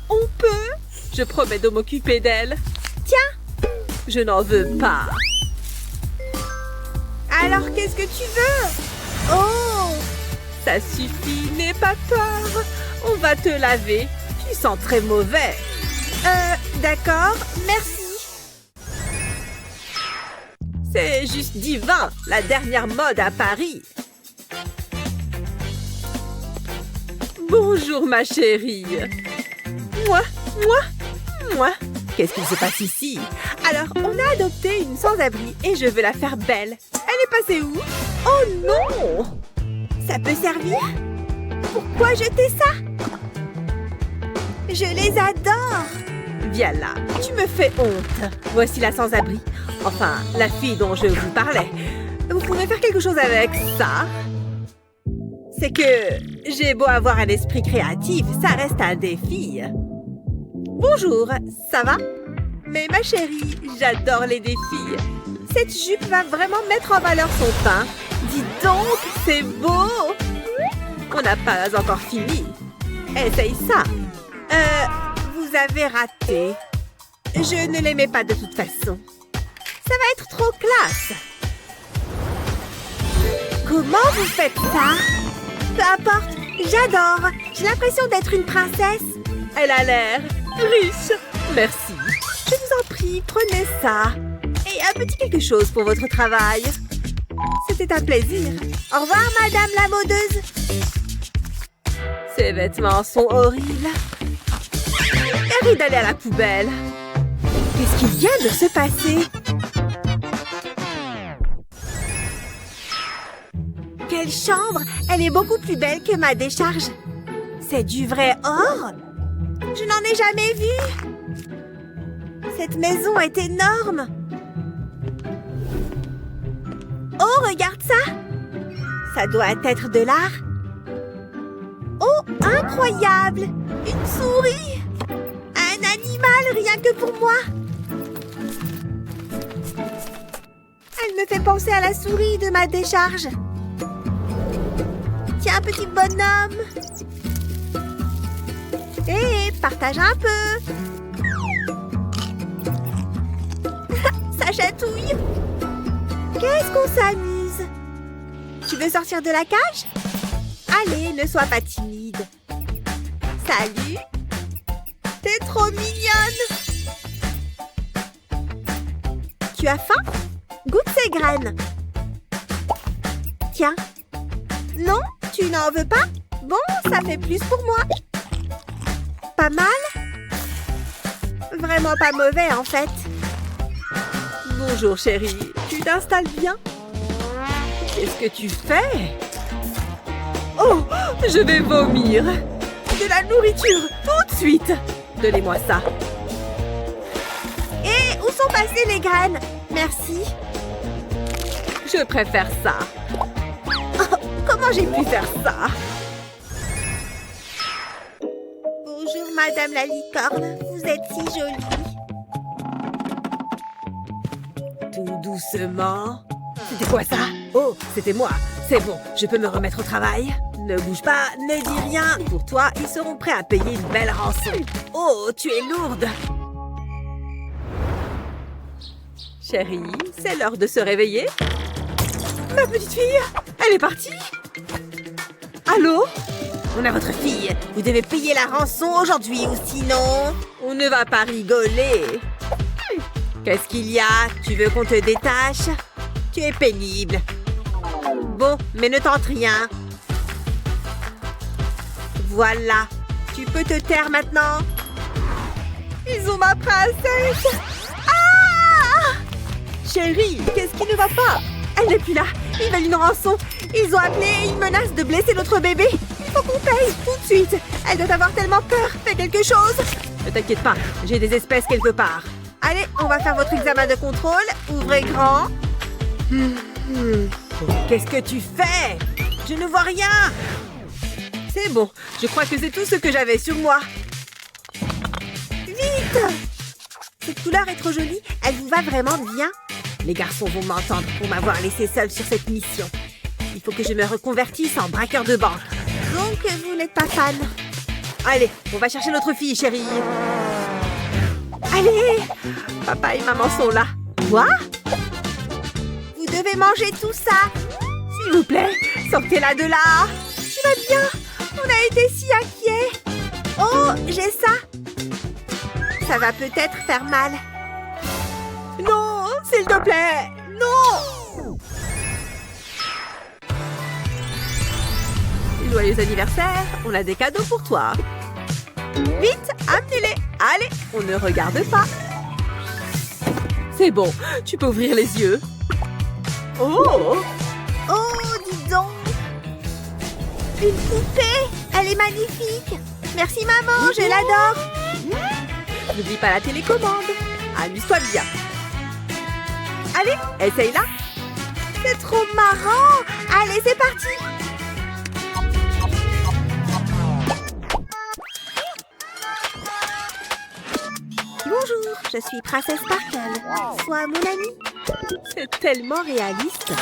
On peut. Je promets de m'occuper d'elle. Tiens. Je n'en veux pas. Alors, qu'est-ce que tu veux? Oh! Ça suffit, n'aie pas peur. On va te laver. Tu sens très mauvais. D'accord, merci. C'est juste divin, la dernière mode à Paris. Bonjour, ma chérie. Moi. Qu'est-ce qui se passe ici? Alors, on a adopté une sans-abri et je veux la faire belle. Elle est passée où? Oh non! Ça peut servir? Pourquoi jeter ça? Je les adore! Viens là, tu me fais honte. Voici la sans-abri. Enfin, la fille dont je vous parlais. Vous pouvez faire quelque chose avec ça? C'est que j'ai beau avoir un esprit créatif, ça reste un défi. Bonjour, ça va? Mais ma chérie, j'adore les défis. Cette jupe va vraiment mettre en valeur son teint. Dis donc, c'est beau! On n'a pas encore fini. Essaye ça. Vous avez raté. Je ne l'aimais pas de toute façon. Ça va être trop classe. Comment vous faites ça? Peu importe, j'adore. J'ai l'impression d'être une princesse. Elle a l'air riche. Merci. Je vous en prie, prenez ça. Et un petit quelque chose pour votre travail. C'était un plaisir. Au revoir, madame la modeuse. Ces vêtements sont horribles. Mérite d'aller à la poubelle. Qu'est-ce qui vient de se passer? Quelle chambre! Elle est beaucoup plus belle que ma décharge. C'est du vrai or? Je n'en ai jamais vu. Cette maison est énorme. Oh, regarde ça! Ça doit être de l'art. Oh, incroyable! Une souris! Un animal rien que pour moi! Elle me fait penser à la souris de ma décharge. Tiens, petit bonhomme! Hé, partage un peu! Ça chatouille! Qu'est-ce qu'on s'amuse! Tu veux sortir de la cage? Allez, ne sois pas timide. Salut! T'es trop mignonne! Tu as faim? Goûte ces graines. Tiens. Non, tu n'en veux pas? Bon, ça fait plus pour moi. Pas mal? Vraiment pas mauvais, en fait. Bonjour, chérie. Tu t'installes bien? Qu'est-ce que tu fais? Oh, je vais vomir. De la nourriture, tout de suite. Donnez-moi ça. Et où sont passées les graines? Merci. Je préfère ça. Oh, comment j'ai pu faire ça? Bonjour, madame la licorne. Vous êtes si jolie. Tout doucement. C'était quoi ça? Oh, c'était moi. C'est bon, je peux me remettre au travail. Ne bouge pas, ne dis rien. Pour toi, ils seront prêts à payer une belle rançon. Oh, tu es lourde. Chérie, c'est l'heure de se réveiller. Ma petite fille, elle est partie. Allô? On a votre fille. Vous devez payer la rançon aujourd'hui ou sinon... On ne va pas rigoler. Qu'est-ce qu'il y a? Tu veux qu'on te détache? Tu es pénible. Bon, mais ne tente rien. Voilà. Tu peux te taire maintenant. Ils ont ma princesse. Ah! chérie, qu'est-ce qui ne va pas? Elle n'est plus là. Ils veulent une rançon. Ils ont appelé et ils menacent de blesser notre bébé. Il faut qu'on paye tout de suite. Elle doit avoir tellement peur. Fais quelque chose. Ne t'inquiète pas, j'ai des espèces quelque part. Allez, on va faire votre examen de contrôle. Ouvrez grand. Qu'est-ce que tu fais? Je ne vois rien. C'est bon, je crois que c'est tout ce que j'avais sur moi. Vite! Cette couleur est trop jolie, elle vous va vraiment bien. Les garçons vont m'entendre pour m'avoir laissé seule sur cette mission. Il faut que je me reconvertisse en braqueur de banque. Donc, vous n'êtes pas fan. Allez, on va chercher notre fille, chérie. Allez! Papa et maman sont là. Quoi? Vous devez manger tout ça. S'il vous plaît, sortez-la de là. Tu vas bien? On a été si inquiets. Oh, j'ai ça. Ça va peut-être faire mal. Non, s'il te plaît. Non. Joyeux anniversaire. On a des cadeaux pour toi. Vite, amenez-les. Allez, on ne regarde pas. C'est bon, tu peux ouvrir les yeux. Oh! Oh, dis donc! Une poupée! Elle est magnifique! Merci maman, je l'adore! N'oublie pas la télécommande. Amuse-toi bien. Allez, essaye-la. C'est trop marrant! Allez, c'est parti! Bonjour, je suis Princesse Sparkle. Sois mon amie. C'est tellement réaliste.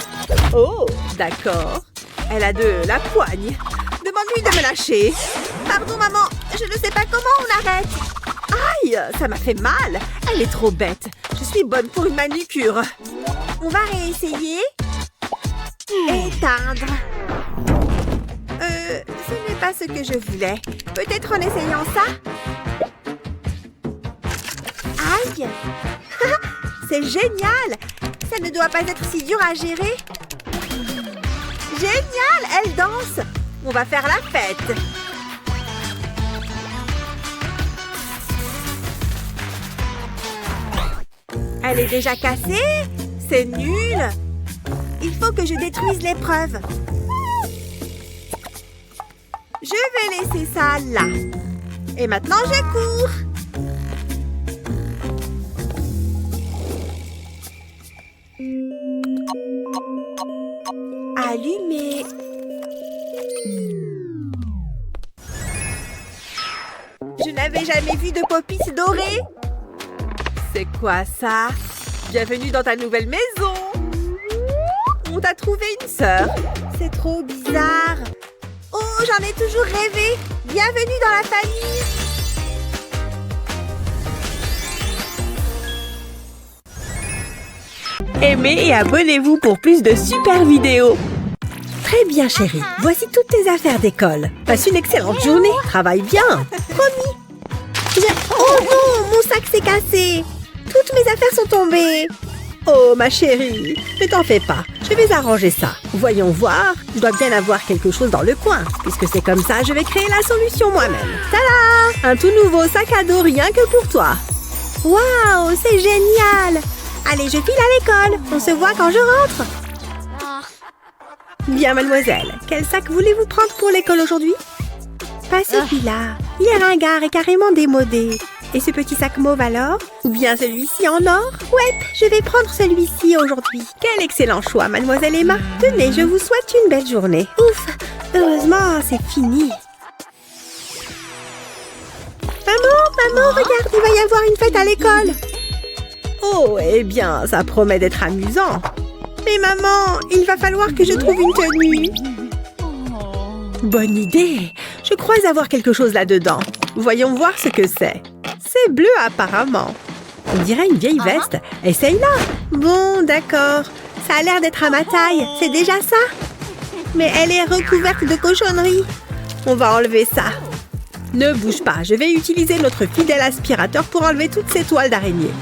Oh, d'accord. Elle a de la poigne. Demande-lui de me lâcher. Pardon, maman. Je ne sais pas comment on arrête. Aïe, ça m'a fait mal. Elle est trop bête. Je suis bonne pour une manucure. On va réessayer. Éteindre. Ce n'est pas ce que je voulais. Peut-être en essayant ça. Aïe! C'est génial! Ça ne doit pas être si dur à gérer. Génial! Elle danse! On va faire la fête! Elle est déjà cassée? C'est nul! Il faut que je détruise l'épreuve. Je vais laisser ça là. Et maintenant, je cours! Allumé. Je n'avais jamais vu de poppies dorées. C'est quoi ça? Bienvenue dans ta nouvelle maison. On t'a trouvé une sœur. C'est trop bizarre. Oh, j'en ai toujours rêvé. Bienvenue dans la famille. Aimez et abonnez-vous pour plus de super vidéos. Très bien, chérie. Voici toutes tes affaires d'école. Passe une excellente journée. Travaille bien. Promis. Oh non, mon sac s'est cassé. Toutes mes affaires sont tombées. Oh, ma chérie. Ne t'en fais pas. Je vais arranger ça. Voyons voir. Je dois bien avoir quelque chose dans le coin. Puisque c'est comme ça, je vais créer la solution moi-même. Tada! Un tout nouveau sac à dos rien que pour toi. Waouh, c'est génial! Allez, je file à l'école. On se voit quand je rentre. Bien, mademoiselle. Quel sac voulez-vous prendre pour l'école aujourd'hui? Pas celui-là. Il est ringard et carrément démodé. Et ce petit sac mauve alors? Ou bien celui-ci en or? Ouais, je vais prendre celui-ci aujourd'hui. Quel excellent choix, mademoiselle Emma. Tenez, je vous souhaite une belle journée. Ouf, heureusement, c'est fini. Maman, regarde, il va y avoir une fête à l'école. Oh, eh bien, ça promet d'être amusant. Mais maman, il va falloir que je trouve une tenue. Bonne idée. Je crois avoir quelque chose là-dedans. Voyons voir ce que c'est. C'est bleu apparemment. On dirait une vieille veste. Essaye-la. Bon, d'accord. Ça a l'air d'être à ma taille. C'est déjà ça. Mais elle est recouverte de cochonneries. On va enlever ça. Ne bouge pas. Je vais utiliser notre fidèle aspirateur pour enlever toutes ces toiles d'araignée.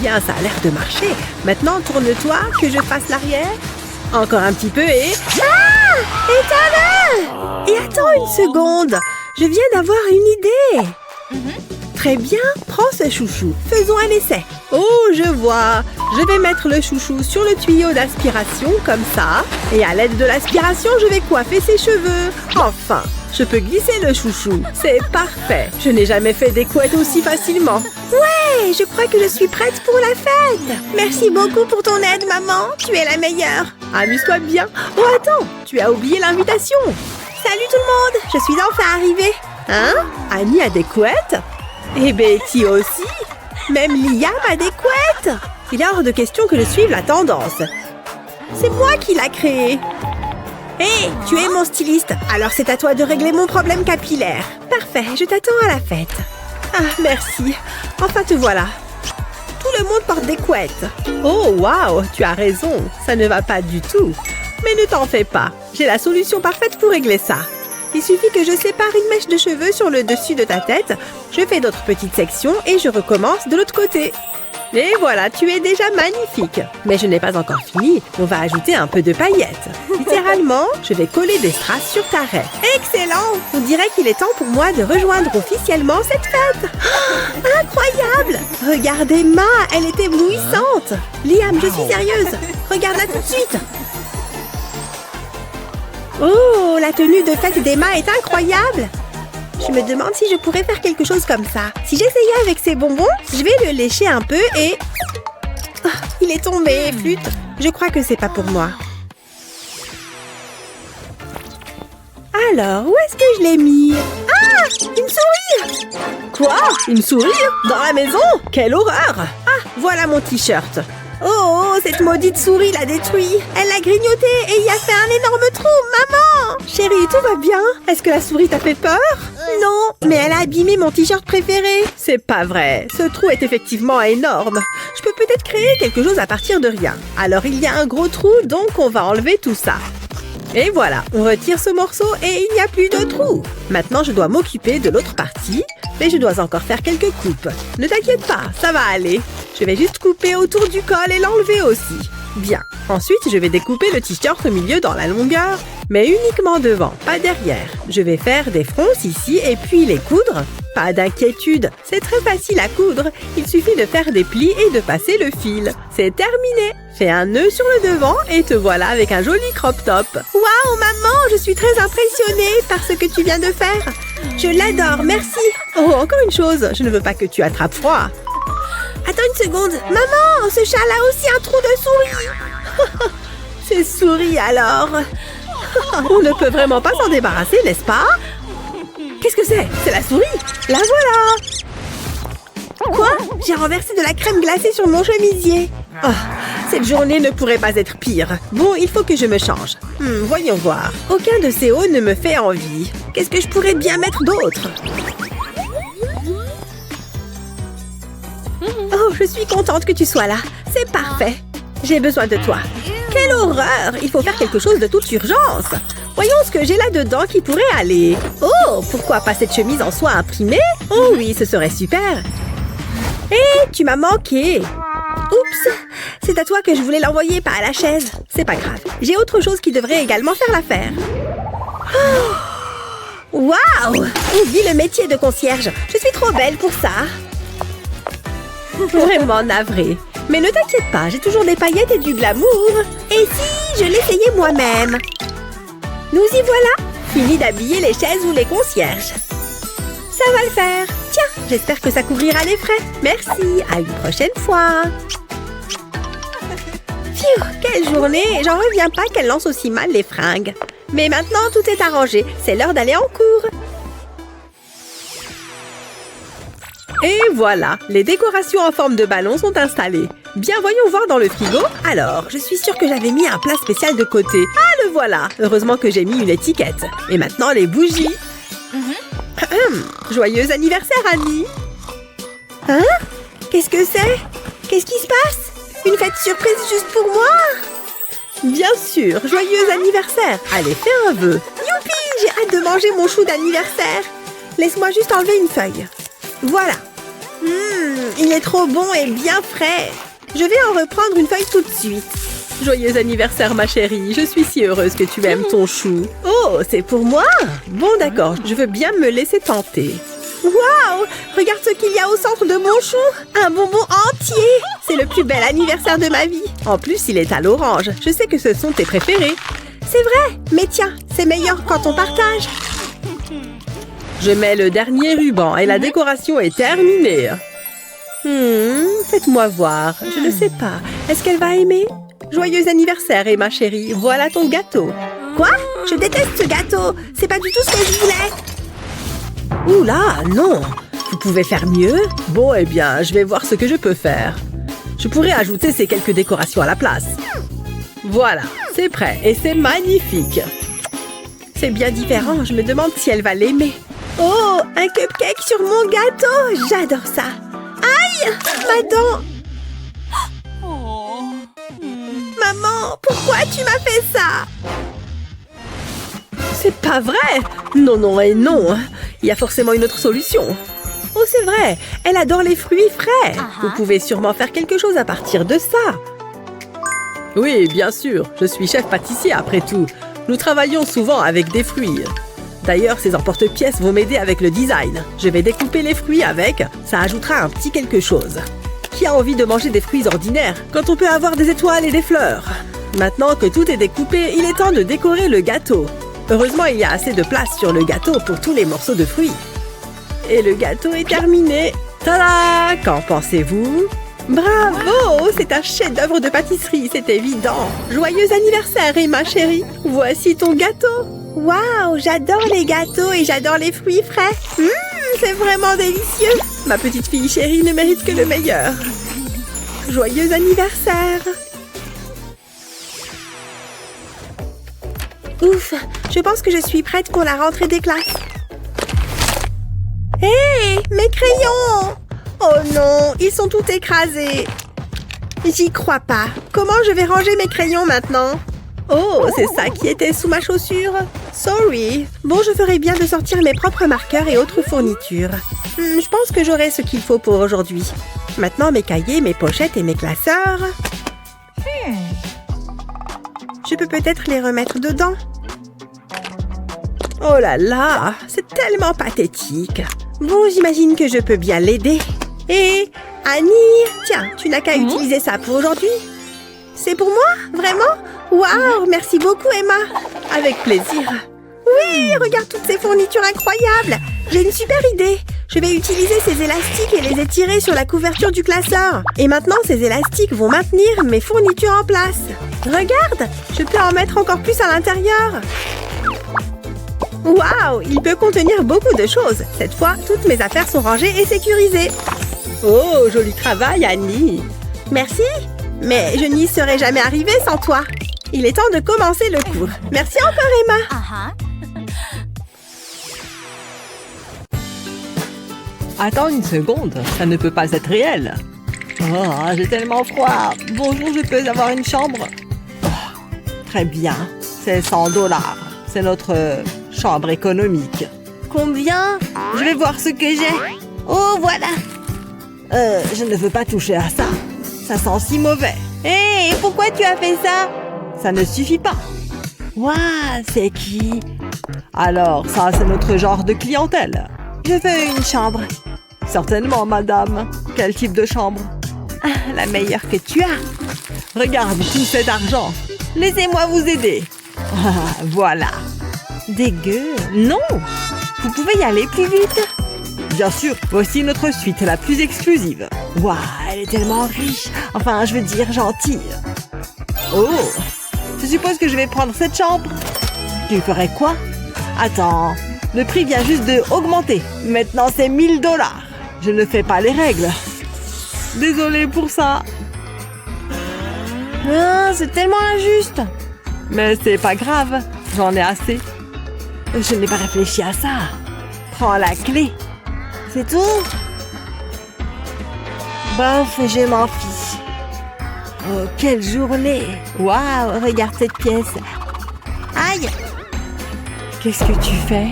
Bien, ça a l'air de marcher. Maintenant, tourne-toi, que je fasse l'arrière. Encore un petit peu et... Ah! Éteins-le! Et attends une seconde. Je viens d'avoir une idée. Très bien, prends ce chouchou. Faisons un essai. Oh, je vois. Je vais mettre le chouchou sur le tuyau d'aspiration, comme ça. Et à l'aide de l'aspiration, je vais coiffer ses cheveux. Enfin, je peux glisser le chouchou. C'est parfait. Je n'ai jamais fait des couettes aussi facilement. Ouais, je crois que je suis prête pour la fête. Merci beaucoup pour ton aide, maman. Tu es la meilleure. Amuse-toi bien. Oh, attends, tu as oublié l'invitation. Salut tout le monde, je suis enfin arrivée. Hein? Annie a des couettes? Et Betty aussi? Même Liam a des couettes? Il est hors de question que je suive la tendance. C'est moi qui l'a créée. Hé, tu es mon styliste, alors c'est à toi de régler mon problème capillaire. Parfait, je t'attends à la fête. Ah, merci. Enfin, te voilà. Tout le monde porte des couettes. Oh, waouh, tu as raison, ça ne va pas du tout. Mais ne t'en fais pas, j'ai la solution parfaite pour régler ça. Il suffit que je sépare une mèche de cheveux sur le dessus de ta tête, je fais d'autres petites sections et je recommence de l'autre côté. Et voilà, tu es déjà magnifique. Mais je n'ai pas encore fini, on va ajouter un peu de paillettes. Littéralement, je vais coller des strass sur ta raie. Excellent! On dirait qu'il est temps pour moi de rejoindre officiellement cette fête. Oh, incroyable! Regarde Emma, elle est éblouissante. Liam, je suis sérieuse. Regarde-la tout de suite. Oh, la tenue de fête d'Emma est incroyable! Je me demande si je pourrais faire quelque chose comme ça. Si j'essayais avec ces bonbons, je vais le lécher un peu et... Oh, il est tombé, flûte. Je crois que c'est pas pour moi. Alors, où est-ce que je l'ai mis? Ah! Une souris! Quoi? Une souris? Dans la maison? Quelle horreur! Ah, voilà mon t-shirt. Oh, cette maudite souris l'a détruit. Elle l'a grignoté et y a fait un énorme trou. Maman! Chérie, tout va bien? Est-ce que la souris t'a fait peur? Non, mais elle a abîmé mon t-shirt préféré. C'est pas vrai. Ce trou est effectivement énorme. Je peux peut-être créer quelque chose à partir de rien. Alors, il y a un gros trou, donc on va enlever tout ça. Et voilà, on retire ce morceau et il n'y a plus de trou. Maintenant, je dois m'occuper de l'autre partie, mais je dois encore faire quelques coupes. Ne t'inquiète pas, ça va aller. Je vais juste couper autour du col et l'enlever aussi. Bien. Ensuite, je vais découper le t-shirt au milieu dans la longueur, mais uniquement devant, pas derrière. Je vais faire des fronces ici et puis les coudre. Pas d'inquiétude, c'est très facile à coudre. Il suffit de faire des plis et de passer le fil. C'est terminé. Fais un nœud sur le devant et te voilà avec un joli crop top. Waouh, maman, je suis très impressionnée par ce que tu viens de faire. Je l'adore, merci. Oh, encore une chose, je ne veux pas que tu attrapes froid. Attends une seconde. Maman, ce chat a aussi un trou de souris. C'est souris alors. On ne peut vraiment pas s'en débarrasser, n'est-ce pas? Qu'est-ce que c'est? C'est la souris. La voilà. Quoi? J'ai renversé de la crème glacée sur mon chemisier. Oh, cette journée ne pourrait pas être pire. Bon, il faut que je me change. Voyons voir. Aucun de ces hauts ne me fait envie. Qu'est-ce que je pourrais bien mettre d'autre? Oh, je suis contente que tu sois là. C'est parfait. J'ai besoin de toi. Quelle horreur! Il faut faire quelque chose de toute urgence. Voyons ce que j'ai là-dedans qui pourrait aller. Oh, pourquoi pas cette chemise en soie imprimée? Oh oui, ce serait super. Hé, tu m'as manqué. Oups, c'est à toi que je voulais l'envoyer, pas à la chaise. C'est pas grave. J'ai autre chose qui devrait également faire l'affaire. Oh. Waouh! Oublie le métier de concierge. Je suis trop belle pour ça. Vraiment navrée. Mais ne t'inquiète pas, j'ai toujours des paillettes et du glamour. Et si je l'essayais moi-même? Nous y voilà. Fini d'habiller les chaises ou les concierges. Ça va le faire. Tiens, j'espère que ça couvrira les frais. Merci, à une prochaine fois. Phew, quelle journée. J'en reviens pas qu'elle lance aussi mal les fringues. Mais maintenant, tout est arrangé. C'est l'heure d'aller en cours. Et voilà, les décorations en forme de ballon sont installées. Bien, voyons voir dans le frigo. Alors, je suis sûre que j'avais mis un plat spécial de côté. Ah, le voilà. Heureusement que j'ai mis une étiquette. Et maintenant, les bougies. Joyeux anniversaire, Annie. Hein? Qu'est-ce que c'est? Qu'est-ce qui se passe? Une fête surprise juste pour moi? Bien sûr, joyeux anniversaire. Allez, fais un vœu. Youpi, j'ai hâte de manger mon chou d'anniversaire. Laisse-moi juste enlever une feuille. Voilà. Il est trop bon et bien frais. Je vais en reprendre une feuille tout de suite. Joyeux anniversaire, ma chérie. Je suis si heureuse que tu aimes ton chou. Oh, c'est pour moi? Bon, d'accord. Je veux bien me laisser tenter. Waouh! Regarde ce qu'il y a au centre de mon chou! Un bonbon entier! C'est le plus bel anniversaire de ma vie! En plus, il est à l'orange. Je sais que ce sont tes préférés. C'est vrai! Mais tiens, c'est meilleur quand on partage! Je mets le dernier ruban et la décoration est terminée. Faites-moi voir. Je ne sais pas. Est-ce qu'elle va aimer? Joyeux anniversaire, Emma chérie. Voilà ton gâteau. Quoi? Je déteste ce gâteau. C'est pas du tout ce que je voulais. Oula, non. Vous pouvez faire mieux? Bon, eh bien, je vais voir ce que je peux faire. Je pourrais ajouter ces quelques décorations à la place. Voilà, c'est prêt et c'est magnifique. C'est bien différent. Je me demande si elle va l'aimer. Oh, un cupcake sur mon gâteau. J'adore ça. Aïe, ma dent. Maman, pourquoi tu m'as fait ça? C'est pas vrai! Non, non et non! Il y a forcément une autre solution. Oh, c'est vrai! Elle adore les fruits frais! Vous pouvez sûrement faire quelque chose à partir de ça! Oui, bien sûr! Je suis chef pâtissier après tout. Nous travaillons souvent avec des fruits. D'ailleurs, ces emporte-pièces vont m'aider avec le design. Je vais découper les fruits avec. Ça ajoutera un petit quelque chose. Qui a envie de manger des fruits ordinaires quand on peut avoir des étoiles et des fleurs? Maintenant que tout est découpé, il est temps de décorer le gâteau. Heureusement, il y a assez de place sur le gâteau pour tous les morceaux de fruits. Et le gâteau est terminé. Tada! Qu'en pensez-vous? Bravo! C'est un chef-d'œuvre de pâtisserie, c'est évident. Joyeux anniversaire, Emma chérie. Voici ton gâteau. Waouh! J'adore les gâteaux et j'adore les fruits frais. C'est vraiment délicieux. Ma petite fille chérie ne mérite que le meilleur. Joyeux anniversaire! Ouf, je pense que je suis prête pour la rentrée des classes. Hé, mes crayons! Oh non, ils sont tout écrasés. J'y crois pas. Comment je vais ranger mes crayons maintenant? Oh, c'est ça qui était sous ma chaussure. Sorry. Bon, je ferais bien de sortir mes propres marqueurs et autres fournitures. Je pense que j'aurai ce qu'il faut pour aujourd'hui. Maintenant, mes cahiers, mes pochettes et mes classeurs. Je peux peut-être les remettre dedans. Oh là là, c'est tellement pathétique. Bon, j'imagine que je peux bien l'aider. Et Annie, tiens, tu n'as qu'à utiliser ça pour aujourd'hui. C'est pour moi? Vraiment? Waouh, merci beaucoup, Emma. Avec plaisir. Oui, regarde toutes ces fournitures incroyables. J'ai une super idée. Je vais utiliser ces élastiques et les étirer sur la couverture du classeur. Et maintenant, ces élastiques vont maintenir mes fournitures en place. Regarde, je peux en mettre encore plus à l'intérieur. Waouh, il peut contenir beaucoup de choses. Cette fois, toutes mes affaires sont rangées et sécurisées. Oh, joli travail, Annie. Merci, mais je n'y serais jamais arrivée sans toi. Il est temps de commencer le cours. Merci encore, Emma. Attends une seconde, ça ne peut pas être réel. Oh, j'ai tellement froid. Bonjour, je peux avoir une chambre? Oh, très bien, c'est $100. C'est notre chambre économique. Combien? Je vais voir ce que j'ai. Oh, voilà. Je ne veux pas toucher à ça. Ça sent si mauvais. Hé, pourquoi tu as fait ça? Ça ne suffit pas. Waouh, c'est qui? Alors, ça, c'est notre genre de clientèle. Je veux une chambre. Certainement, madame. Quel type de chambre? La meilleure que tu as. Regarde tout cet argent. Laissez-moi vous aider. Voilà. Dégueu. Non. Vous pouvez y aller plus vite. Bien sûr, voici notre suite la plus exclusive. Waouh, elle est tellement riche. Enfin, je veux dire gentille. Oh, je suppose que je vais prendre cette chambre. Tu ferais quoi? Attends, le prix vient juste de augmenter. Maintenant, c'est $1000. Je ne fais pas les règles. Désolée pour ça. Ah, c'est tellement injuste. Mais c'est pas grave, j'en ai assez. Je n'ai pas réfléchi à ça. Prends la clé. C'est tout? Bof, je m'en fiche. Oh, quelle journée! Waouh, regarde cette pièce. Aïe! Qu'est-ce que tu fais?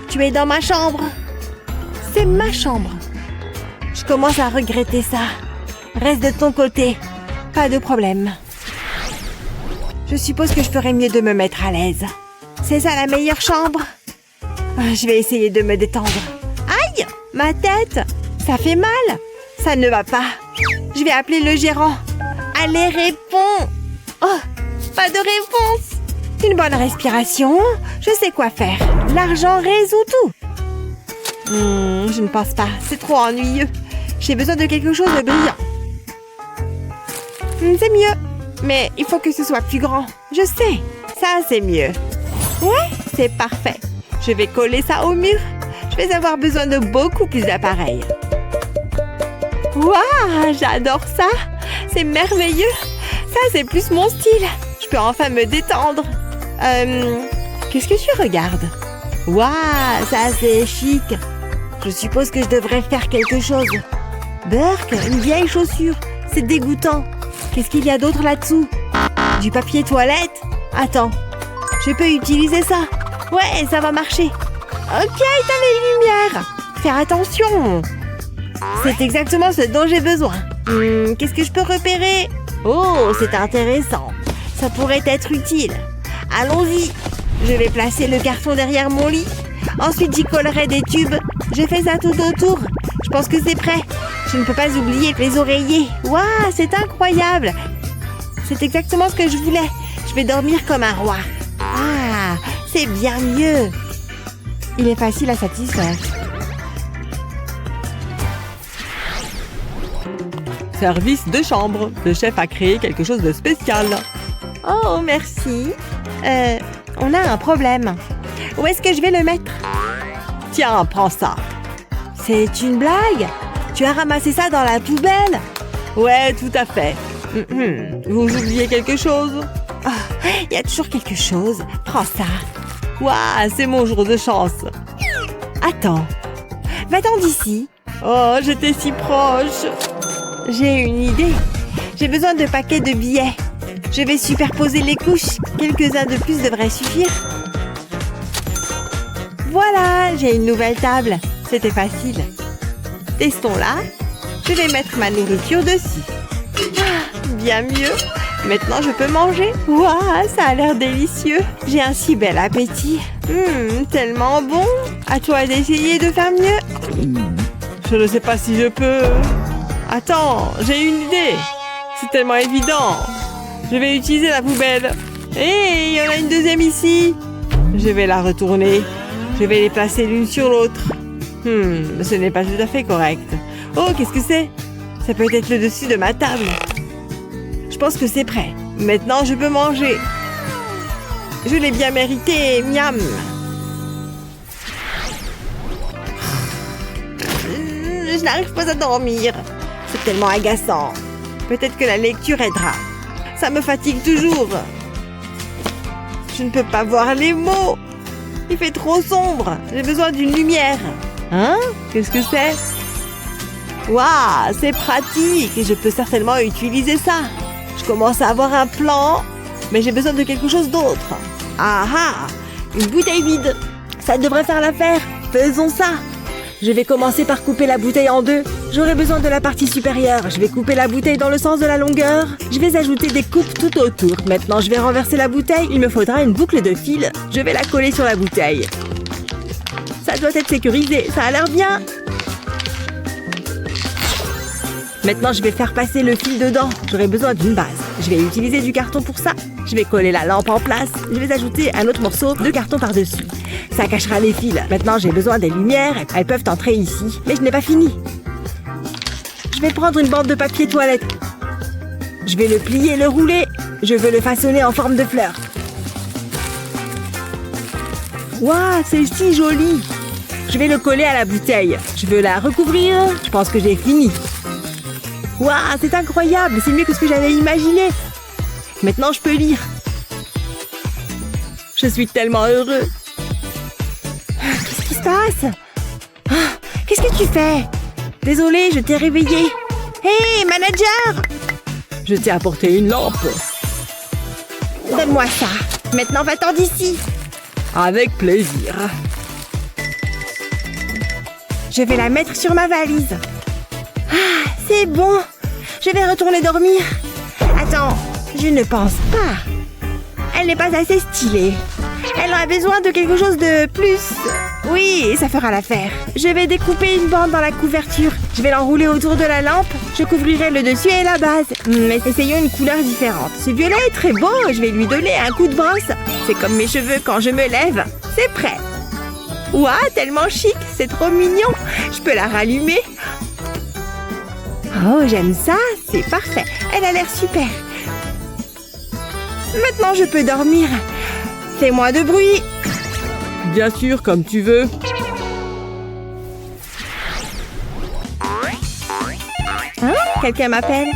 Tu es dans ma chambre. C'est ma chambre. Je commence à regretter ça. Reste de ton côté. Pas de problème. Je suppose que je ferais mieux de me mettre à l'aise. C'est ça la meilleure chambre? Je vais essayer de me détendre. Aïe! Ma tête, ça fait mal. Ça ne va pas. Je vais appeler le gérant. Allez, réponds. Oh, pas de réponse. Une bonne respiration. Je sais quoi faire. L'argent résout tout. Je ne pense pas. C'est trop ennuyeux. J'ai besoin de quelque chose de brillant. C'est mieux. Mais il faut que ce soit plus grand. Je sais. Ça, c'est mieux. Ouais, c'est parfait. Je vais coller ça au mur. Je vais avoir besoin de beaucoup plus d'appareils. Waouh, j'adore ça. C'est merveilleux. Ça, c'est plus mon style. Je peux enfin me détendre. Qu'est-ce que tu regardes? Waouh, ça, c'est chic. Je suppose que je devrais faire quelque chose. Burk, une vieille chaussure. C'est dégoûtant. Qu'est-ce qu'il y a d'autre là-dessous? Du papier toilette? Attends, je peux utiliser ça. Ouais, ça va marcher. Ok, t'as les lumières. Faire attention. C'est exactement ce dont j'ai besoin. Qu'est-ce que je peux repérer? Oh, c'est intéressant. Ça pourrait être utile. Allons-y. Je vais placer le carton derrière mon lit. Ensuite, j'y collerai des tubes. J'ai fait ça tout autour. Je pense que c'est prêt. Je ne peux pas oublier les oreillers. Waouh, c'est incroyable. C'est exactement ce que je voulais. Je vais dormir comme un roi. Ah, c'est bien mieux. Il est facile à satisfaire. Service de chambre. Le chef a créé quelque chose de spécial. Oh, merci. On a un problème. Où est-ce que je vais le mettre? Tiens, prends ça. C'est une blague? Tu as ramassé ça dans la poubelle? Ouais, tout à fait. Vous oubliez quelque chose? Il y a toujours quelque chose. Prends ça. Waouh, c'est mon jour de chance. Attends. Va-t'en d'ici. Oh, j'étais si proche. J'ai une idée. J'ai besoin de paquets de billets. Je vais superposer les couches. Quelques-uns de plus devraient suffire. Voilà, j'ai une nouvelle table. C'était facile. Testons-la. Je vais mettre ma nourriture dessus. Bien mieux. Maintenant, je peux manger. Waouh, ça a l'air délicieux. J'ai un si bel appétit. Tellement bon. À toi d'essayer de faire mieux. Je ne sais pas si je peux. Attends, j'ai une idée. C'est tellement évident. Je vais utiliser la poubelle. Hé, il y en a une deuxième ici. Je vais la retourner. Je vais les placer l'une sur l'autre. Ce n'est pas tout à fait correct. Oh, qu'est-ce que c'est? Ça peut être le dessus de ma table. Je pense que c'est prêt. Maintenant, je peux manger. Je l'ai bien mérité, miam. Je n'arrive pas à dormir. C'est tellement agaçant. Peut-être que la lecture aidera. Ça me fatigue toujours. Je ne peux pas voir les mots. Il fait trop sombre. J'ai besoin d'une lumière. Hein? Qu'est-ce que c'est? Waouh, c'est pratique. Je peux certainement utiliser ça. Je commence à avoir un plan, mais j'ai besoin de quelque chose d'autre. Ah ah! Une bouteille vide. Ça devrait faire l'affaire. Faisons ça. Je vais commencer par couper la bouteille en deux. J'aurai besoin de la partie supérieure. Je vais couper la bouteille dans le sens de la longueur. Je vais ajouter des coupes tout autour. Maintenant, je vais renverser la bouteille. Il me faudra une boucle de fil. Je vais la coller sur la bouteille. Ça doit être sécurisé. Ça a l'air bien. Maintenant, je vais faire passer le fil dedans. J'aurai besoin d'une base. Je vais utiliser du carton pour ça. Je vais coller la lampe en place. Je vais ajouter un autre morceau de carton par-dessus. Ça cachera les fils. Maintenant, j'ai besoin des lumières. Elles peuvent entrer ici. Mais je n'ai pas fini. Je vais prendre une bande de papier toilette. Je vais le plier et le rouler. Je veux le façonner en forme de fleur. Waouh, c'est si joli. Je vais le coller à la bouteille. Je veux la recouvrir. Je pense que j'ai fini. Waouh, c'est incroyable. C'est mieux que ce que j'avais imaginé. Maintenant, je peux lire. Je suis tellement heureux. Qu'est-ce qui se passe? Qu'est-ce que tu fais? Désolée, je t'ai réveillé. Hé, manager! Je t'ai apporté une lampe. Donne-moi ça. Maintenant, va-t'en d'ici. Avec plaisir. Je vais la mettre sur ma valise. Ah, c'est bon. Je vais retourner dormir. Attends, je ne pense pas. Elle n'est pas assez stylée. Elle a besoin de quelque chose de plus. Oui, ça fera l'affaire. Je vais découper une bande dans la couverture. Je vais l'enrouler autour de la lampe. Je couvrirai le dessus et la base. Mais essayons une couleur différente. Ce violet est très beau. Je vais lui donner un coup de brosse. C'est comme mes cheveux quand je me lève. C'est prêt. Ouah, tellement chic. C'est trop mignon. Je peux la rallumer. Oh, j'aime ça. C'est parfait. Elle a l'air super. Maintenant, je peux dormir. Fais-moi de bruit. Bien sûr, comme tu veux. Hein? Quelqu'un m'appelle?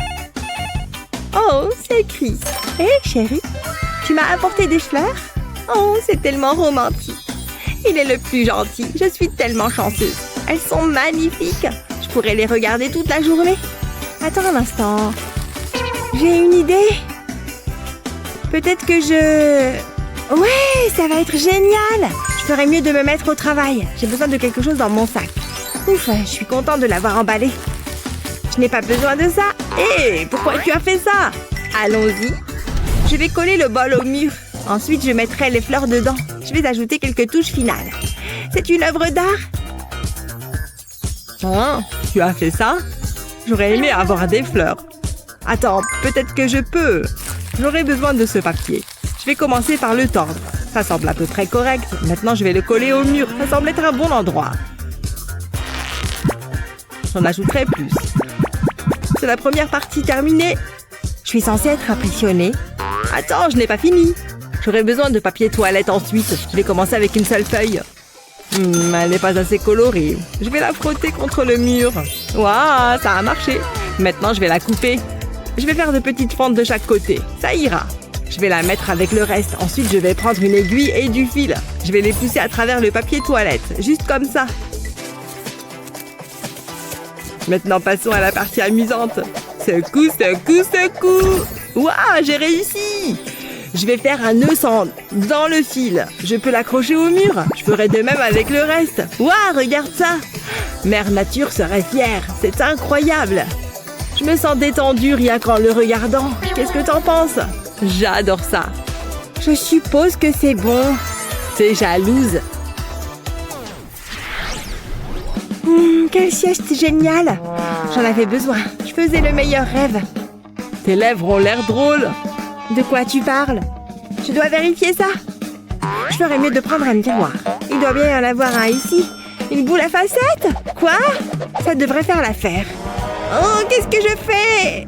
Oh, c'est Chris. Hé, chérie, tu m'as apporté des fleurs? Oh, c'est tellement romantique. Il est le plus gentil. Je suis tellement chanceuse. Elles sont magnifiques. Je pourrais les regarder toute la journée. Attends un instant. J'ai une idée. Peut-être que je... Ouais, ça va être génial. Je ferais mieux de me mettre au travail. J'ai besoin de quelque chose dans mon sac. Ouf, je suis contente de l'avoir emballé. Je n'ai pas besoin de ça. Hé, pourquoi tu as fait ça? Allons-y. Je vais coller le bol au mur. Ensuite, je mettrai les fleurs dedans. Je vais ajouter quelques touches finales. C'est une œuvre d'art. Hein? Tu as fait ça? J'aurais aimé avoir des fleurs. Attends, peut-être que je peux. J'aurais besoin de ce papier. Je vais commencer par le tordre. Ça semble à peu près correct. Maintenant, je vais le coller au mur. Ça semble être un bon endroit. J'en ajouterai plus. C'est la première partie terminée. Je suis censée être impressionnée. Attends, je n'ai pas fini. J'aurai besoin de papier toilette ensuite. Je vais commencer avec une seule feuille. Elle n'est pas assez colorée. Je vais la frotter contre le mur. Waouh, ça a marché. Maintenant, je vais la couper. Je vais faire de petites fentes de chaque côté. Ça ira. Je vais la mettre avec le reste. Ensuite, je vais prendre une aiguille et du fil. Je vais les pousser à travers le papier toilette. Juste comme ça. Maintenant, passons à la partie amusante. Secoue, secoue, secoue. Waouh, j'ai réussi. Je vais faire un nœud dans le fil. Je peux l'accrocher au mur. Je ferai de même avec le reste. Waouh, regarde ça. Mère Nature serait fière. C'est incroyable. Je me sens détendue rien qu'en le regardant. Qu'est-ce que t'en penses? J'adore ça. Je suppose que c'est bon. T'es jalouse. Quelle sieste géniale. J'en avais besoin. Je faisais le meilleur rêve. Tes lèvres ont l'air drôles. De quoi tu parles? Je dois vérifier ça. Je ferais mieux de prendre un miroir. Il doit bien y en avoir un ici. Une boule à facettes? Quoi? Ça devrait faire l'affaire. Oh, qu'est-ce que je fais?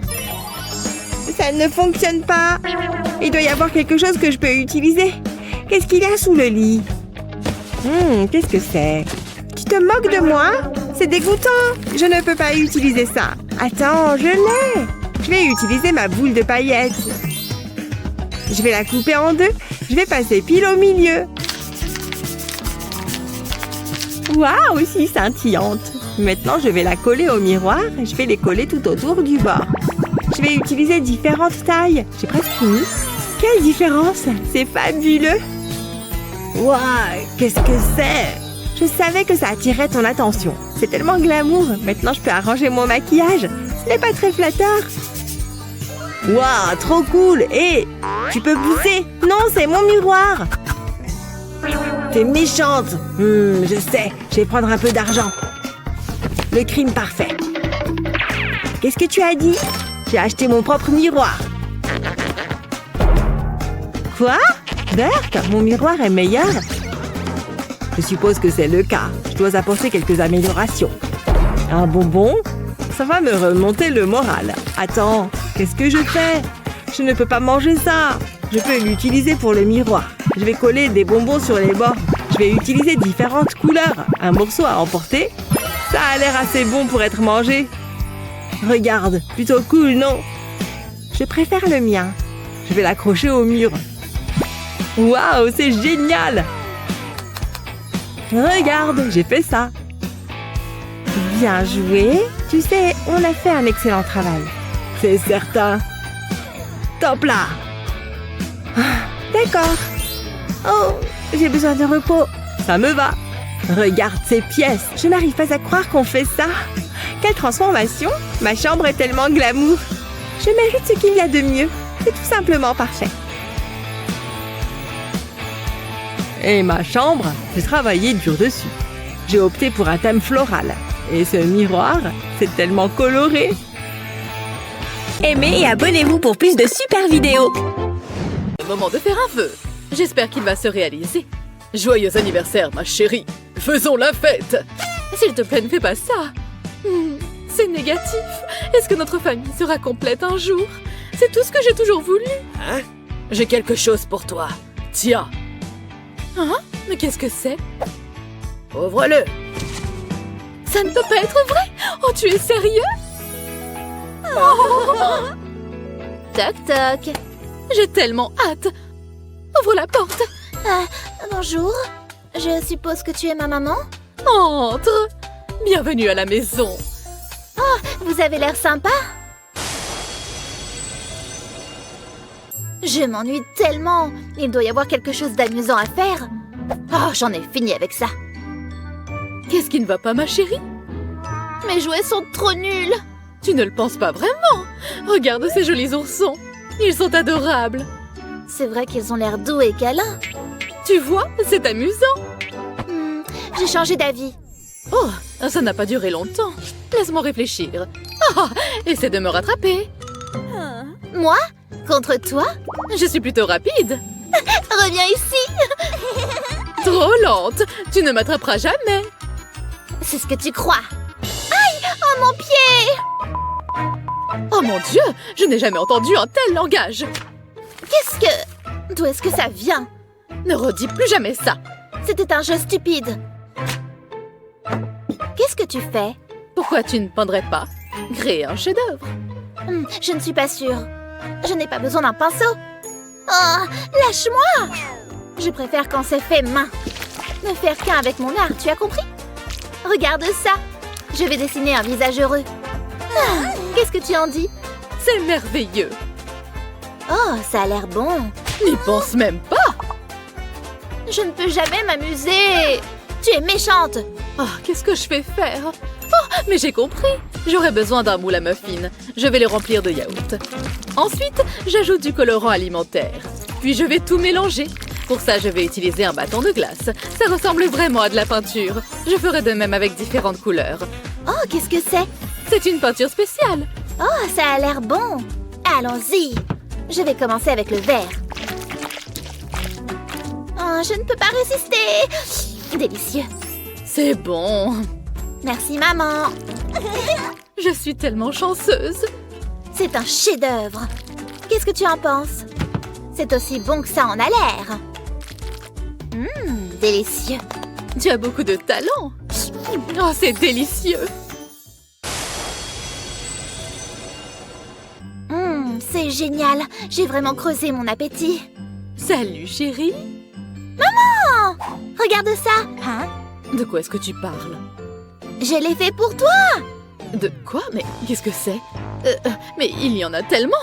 Ça ne fonctionne pas. Il doit y avoir quelque chose que je peux utiliser. Qu'est-ce qu'il y a sous le lit? Qu'est-ce que c'est? Tu te moques de moi? C'est dégoûtant. Je ne peux pas utiliser ça. Attends, je l'ai. Je vais utiliser ma boule de paillettes. Je vais la couper en deux. Je vais passer pile au milieu. Waouh, aussi scintillante. Maintenant, je vais la coller au miroir et je vais les coller tout autour du bord. Je vais utiliser différentes tailles. J'ai presque fini. Quelle différence! C'est fabuleux! Waouh, qu'est-ce que c'est? Je savais que ça attirait ton attention. C'est tellement glamour. Maintenant, je peux arranger mon maquillage. Ce n'est pas très flatteur. Waouh, trop cool! Et tu peux pousser? Non, c'est mon miroir! T'es méchante! Je sais, je vais prendre un peu d'argent. Le crime parfait. Qu'est-ce que tu as dit? J'ai acheté mon propre miroir. Quoi? Bert, mon miroir est meilleur? Je suppose que c'est le cas. Je dois apporter quelques améliorations. Un bonbon? Ça va me remonter le moral. Attends, qu'est-ce que je fais? Je ne peux pas manger ça. Je peux l'utiliser pour le miroir. Je vais coller des bonbons sur les bords. Je vais utiliser différentes couleurs. Un morceau à emporter? Ça a l'air assez bon pour être mangé. Regarde, plutôt cool, non? Je préfère le mien. Je vais l'accrocher au mur. Waouh, c'est génial! Regarde, j'ai fait ça. Bien joué. Tu sais, on a fait un excellent travail. C'est certain. Top là! D'accord. Oh, j'ai besoin de repos. Ça me va. Regarde ces pièces. Je n'arrive pas à croire qu'on fait ça. Quelle transformation! Ma chambre est tellement glamour. Je mérite ce qu'il y a de mieux. C'est tout simplement parfait. Et ma chambre, j'ai travaillé dur dessus. J'ai opté pour un thème floral. Et ce miroir, c'est tellement coloré. Aimez et abonnez-vous pour plus de super vidéos. Le moment de faire un vœu. J'espère qu'il va se réaliser. Joyeux anniversaire, ma chérie. Faisons la fête. S'il te plaît, ne fais pas ça. C'est négatif. Est-ce que notre famille sera complète un jour? C'est tout ce que j'ai toujours voulu. Hein? J'ai quelque chose pour toi. Tiens. Hein? Mais qu'est-ce que c'est? Ouvre-le. Ça ne peut pas être vrai. Oh, tu es sérieux? Oh. Toc toc. J'ai tellement hâte. Ouvre la porte. Bonjour. Je suppose que tu es ma maman? Entre. Bienvenue à la maison. Vous avez l'air sympa. Je m'ennuie tellement. Il doit y avoir quelque chose d'amusant à faire. J'en ai fini avec ça. Qu'est-ce qui ne va pas, ma chérie? Mes jouets sont trop nuls. Tu ne le penses pas vraiment? Regarde ces jolis oursons. Ils sont adorables. C'est vrai qu'ils ont l'air doux et câlins. Tu vois, c'est amusant. J'ai changé d'avis. Oh, ça n'a pas duré longtemps. Laisse-moi réfléchir. Essaie de me rattraper. Moi? Contre toi? Je suis plutôt rapide. Reviens ici. Trop lente. Tu ne m'attraperas jamais. C'est ce que tu crois. Aïe! Oh, mon pied! Oh mon Dieu, je n'ai jamais entendu un tel langage. Qu'est-ce que... D'où est-ce que ça vient? Ne redis plus jamais ça. C'était un jeu stupide. Qu'est-ce que tu fais? Pourquoi tu ne peindrais pas? Créer un chef-d'œuvre. Je ne suis pas sûre. Je n'ai pas besoin d'un pinceau. Oh, lâche-moi! Je préfère quand c'est fait main. Ne faire qu'un avec mon art, tu as compris? Regarde ça. Je vais dessiner un visage heureux. Qu'est-ce que tu en dis? C'est merveilleux. Oh, ça a l'air bon. N'y pense même pas. Je ne peux jamais m'amuser. Tu es méchante. Qu'est-ce que je vais faire? Mais j'ai compris. J'aurai besoin d'un moule à muffins. Je vais le remplir de yaourt. Ensuite, j'ajoute du colorant alimentaire. Puis je vais tout mélanger. Pour ça, je vais utiliser un bâton de glace. Ça ressemble vraiment à de la peinture. Je ferai de même avec différentes couleurs. Oh, qu'est-ce que c'est? C'est une peinture spéciale. Oh, ça a l'air bon. Allons-y. Je vais commencer avec le vert. Oh, je ne peux pas résister. Délicieux. C'est bon. Merci, maman. Je suis tellement chanceuse. C'est un chef-d'œuvre. Qu'est-ce que tu en penses? C'est aussi bon que ça en a l'air. Délicieux. Tu as beaucoup de talent. Oh, c'est délicieux. C'est génial. J'ai vraiment creusé mon appétit. Salut, chérie. Maman! Regarde ça. De quoi est-ce que tu parles? Je l'ai fait pour toi. De quoi? Mais qu'est-ce que c'est? Mais il y en a tellement.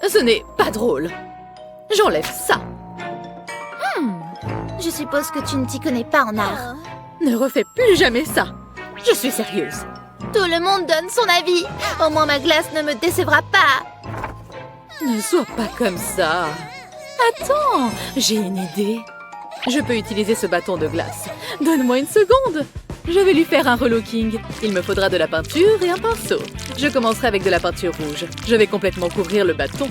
Ce n'est pas drôle. J'enlève ça. Je suppose que tu ne t'y connais pas en art. Ne refais plus jamais ça. Je suis sérieuse. Tout le monde donne son avis. Au moins ma glace ne me décevra pas. Ne sois pas comme ça. Attends, j'ai une idée. Je peux utiliser ce bâton de glace. Donne-moi une seconde. Je vais lui faire un relooking. Il me faudra de la peinture et un pinceau. Je commencerai avec de la peinture rouge. Je vais complètement couvrir le bâton.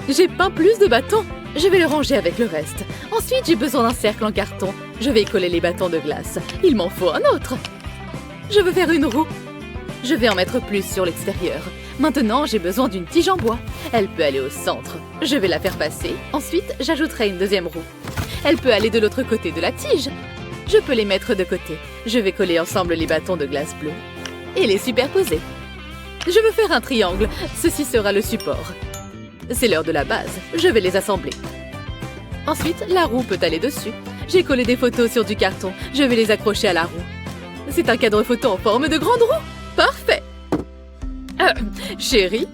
J'ai peint plus de bâtons. Je vais le ranger avec le reste. Ensuite, j'ai besoin d'un cercle en carton. Je vais y coller les bâtons de glace. Il m'en faut un autre. Je veux faire une roue. Je vais en mettre plus sur l'extérieur. Maintenant, j'ai besoin d'une tige en bois. Elle peut aller au centre. Je vais la faire passer. Ensuite, j'ajouterai une deuxième roue. Elle peut aller de l'autre côté de la tige. Je peux les mettre de côté. Je vais coller ensemble les bâtons de glace bleus et les superposer. Je veux faire un triangle. Ceci sera le support. C'est l'heure de la base. Je vais les assembler. Ensuite, la roue peut aller dessus. J'ai collé des photos sur du carton. Je vais les accrocher à la roue. C'est un cadre photo en forme de grande roue. Parfait. Chérie?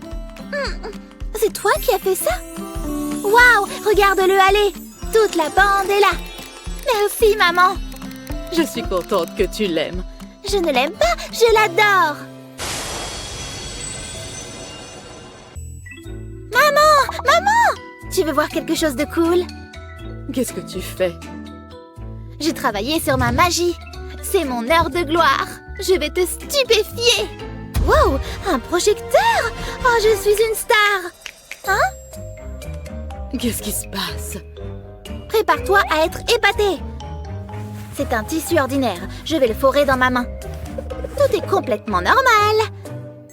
C'est toi qui as fait ça? Waouh, regarde-le aller. Toute la bande est là. Merci, maman. Je suis contente que tu l'aimes. Je ne l'aime pas, je l'adore. Maman! Tu veux voir quelque chose de cool? Qu'est-ce que tu fais? J'ai travaillé sur ma magie. C'est mon heure de gloire. Je vais te stupéfier. Wow, un projecteur! Oh, je suis une star! Qu'est-ce qui se passe? Prépare-toi à être épaté. C'est un tissu ordinaire. Je vais le fourrer dans ma main. Tout est complètement normal.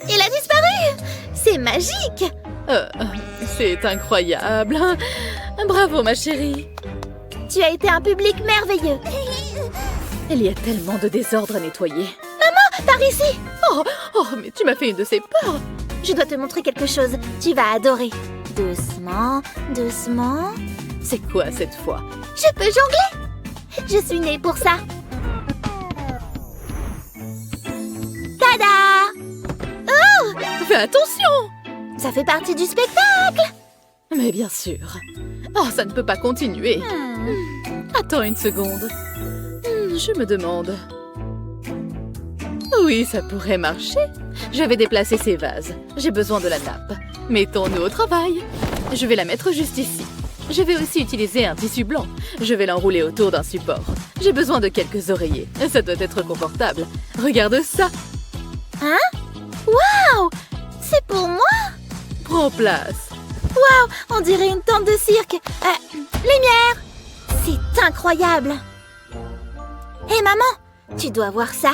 Il a disparu! C'est magique! C'est incroyable. Bravo, ma chérie. Tu as été un public merveilleux. Il y a tellement de désordre à nettoyer. Par ici! Oh, mais tu m'as fait une de ces peurs. Je dois te montrer quelque chose. Tu vas adorer. Doucement, doucement. C'est quoi cette fois? Je peux jongler! Je suis née pour ça. Tada! Fais attention! Ça fait partie du spectacle! Mais bien sûr. Oh, ça ne peut pas continuer. Attends une seconde. Je me demande... Oui, ça pourrait marcher. Je vais déplacer ces vases. J'ai besoin de la nappe. Mettons-nous au travail. Je vais la mettre juste ici. Je vais aussi utiliser un tissu blanc. Je vais l'enrouler autour d'un support. J'ai besoin de quelques oreillers. Ça doit être confortable. Regarde ça. Waouh! C'est pour moi? Prends place. On dirait une tente de cirque. Lumière! C'est incroyable. Hé, maman, tu dois voir ça.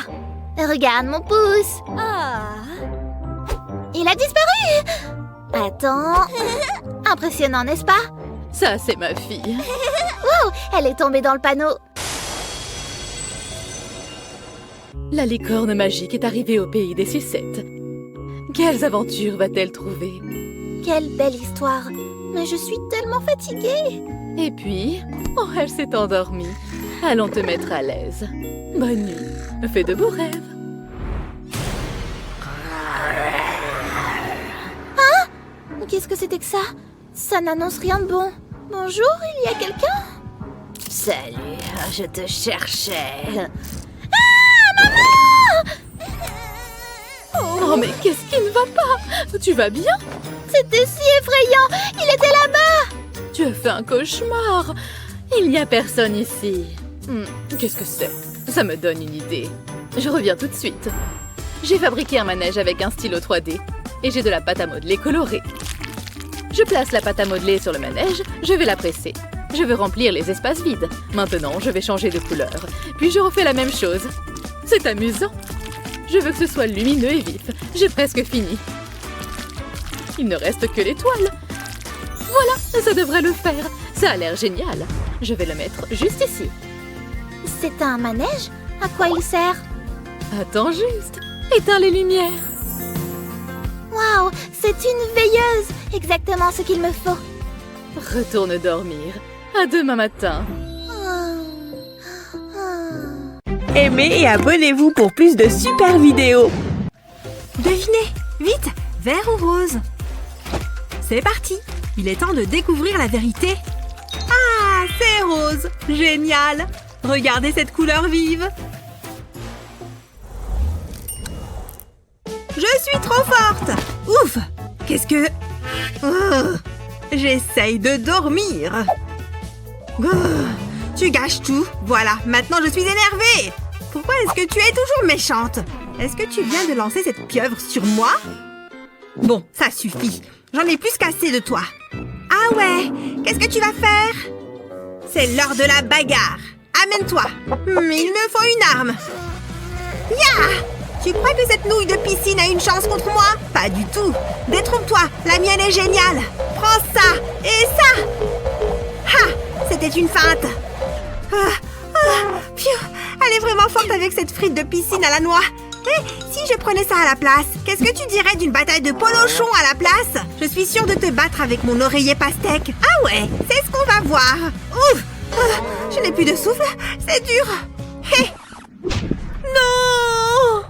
Regarde mon pouce. Il a disparu. Attends. Impressionnant, n'est-ce pas? Ça, c'est ma fille. Elle est tombée dans le panneau. La licorne magique est arrivée au pays des sucettes. Quelles aventures va-t-elle trouver? Quelle belle histoire. Mais je suis tellement fatiguée. Et puis, elle s'est endormie. Allons te mettre à l'aise. Bonne nuit. Fais de beaux rêves. Qu'est-ce que c'était que ça? Ça n'annonce rien de bon. Bonjour, il y a quelqu'un? Salut, je te cherchais. Oh, mais qu'est-ce qui ne va pas? Tu vas bien? C'était si effrayant. Il était là-bas. Tu as fait un cauchemar. Il n'y a personne ici. Qu'est-ce que c'est? Ça me donne une idée. Je reviens tout de suite. J'ai fabriqué un manège avec un stylo 3D. Et j'ai de la pâte à modeler colorée. Je place la pâte à modeler sur le manège, je vais la presser. Je veux remplir les espaces vides. Maintenant, je vais changer de couleur. Puis je refais la même chose. C'est amusant. Je veux que ce soit lumineux et vif. J'ai presque fini. Il ne reste que l'étoile. Voilà, ça devrait le faire. Ça a l'air génial. Je vais le mettre juste ici. C'est un manège? À quoi il sert? Attends juste. Éteins les lumières. Waouh, c'est une veilleuse. Exactement ce qu'il me faut. Retourne dormir. À demain matin. Aimez et abonnez-vous pour plus de super vidéos. Devinez, vite, vert ou rose? C'est parti, il est temps de découvrir la vérité. Ah, c'est rose, génial. Regardez cette couleur vive. Je suis trop forte. Ouf, qu'est-ce que... Oh, j'essaye de dormir. Oh, tu gâches tout. Voilà, maintenant je suis énervée. Pourquoi est-ce que tu es toujours méchante? Est-ce que tu viens de lancer cette pieuvre sur moi? Bon, ça suffit. J'en ai plus qu'assez de toi. Ah ouais, qu'est-ce que tu vas faire? C'est l'heure de la bagarre. Amène-toi. Il me faut une arme. Ya! Tu crois que cette nouille de piscine a une chance contre moi? Pas du tout. Détrompe-toi, la mienne est géniale. Prends ça et ça. Ha! C'était une feinte. Elle est vraiment forte avec cette frite de piscine à la noix. Et si je prenais ça à la place, qu'est-ce que tu dirais d'une bataille de polochon à la place? Je suis sûre de te battre avec mon oreiller pastèque. Ah ouais, c'est ce qu'on va voir. Ouf! Je n'ai plus de souffle, c'est dur. Hé! Non!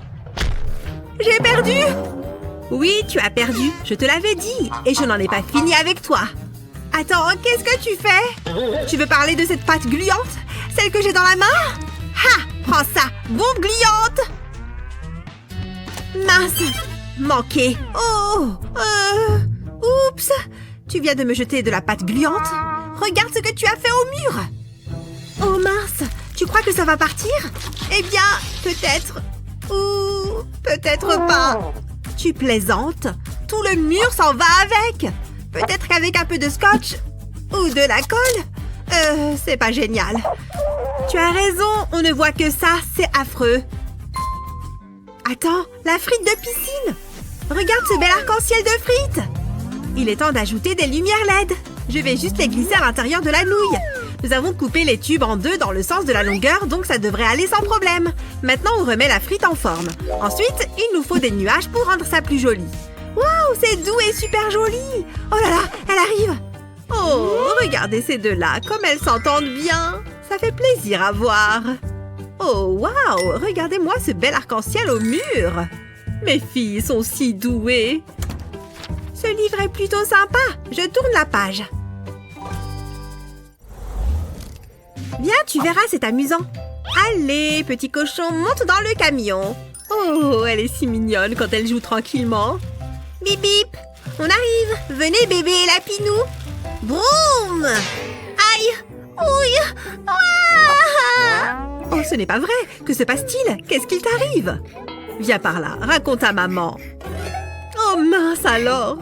J'ai perdu! Oui, tu as perdu, je te l'avais dit. Et je n'en ai pas fini avec toi. Attends, qu'est-ce que tu fais? Tu veux parler de cette pâte gluante? Celle que j'ai dans la main? Ha! Prends ça, bombe gluante! Mince! Manqué! Oh! Oups! Tu viens de me jeter de la pâte gluante? Regarde ce que tu as fait au mur! Oh mince! Tu crois crois que ça va partir? Eh bien, peut-être. Ou peut-être pas. Tu plaisantes? Tout le mur s'en va avec. Peut-être qu'avec un peu de scotch ou de la colle. C'est pas génial. Tu as raison, on ne voit que ça, c'est affreux. Attends, la frite de piscine. Regarde ce bel arc-en-ciel de frites. Il est temps d'ajouter des lumières LED. Je vais juste les glisser à l'intérieur de la nouille. Nous avons coupé les tubes en deux dans le sens de la longueur, donc ça devrait aller sans problème. Maintenant, on remet la frite en forme. Ensuite, il nous faut des nuages pour rendre ça plus joli. Waouh, c'est doux et super joli. Oh là là, elle arrive. Oh, regardez ces deux-là, comme elles s'entendent bien. Ça fait plaisir à voir. Oh, waouh, regardez-moi ce bel arc-en-ciel au mur. Mes filles sont si douées. Ce livre est plutôt sympa. Je tourne la page. Viens, tu verras, c'est amusant. Allez, petit cochon, monte dans le camion. Oh, elle est si mignonne quand elle joue tranquillement. Bip bip, on arrive. Venez bébé, lapinou. Broum. Aïe. Ouille. Ah. Oh, ce n'est pas vrai. Que se passe-t-il? Qu'est-ce qu'il t'arrive? Viens par là, raconte à maman. Oh mince alors.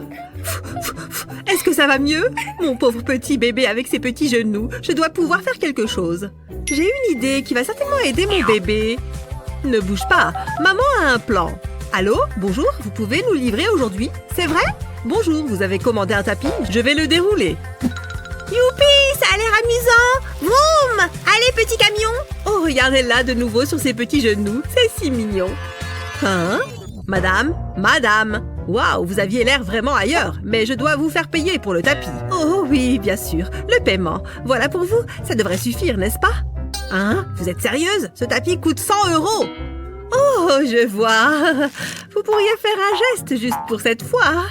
Est-ce que ça va mieux? Mon pauvre petit bébé avec ses petits genoux. Je dois pouvoir faire quelque chose. J'ai une idée qui va certainement aider mon bébé. Ne bouge pas, maman a un plan. Allô? Bonjour, vous pouvez nous livrer aujourd'hui? C'est vrai? Bonjour, vous avez commandé un tapis? Je vais le dérouler. Youpi, ça a l'air amusant. Vroom! Allez, petit camion. Oh, regardez-la de nouveau sur ses petits genoux. C'est si mignon. Hein? Madame? Madame? Waouh, vous aviez l'air vraiment ailleurs, mais je dois vous faire payer pour le tapis. Oh oui, bien sûr, le paiement. Voilà pour vous, ça devrait suffire, n'est-ce pas? Hein? Vous êtes sérieuse? Ce tapis coûte 100 €. Oh, je vois. Vous pourriez faire un geste juste pour cette fois.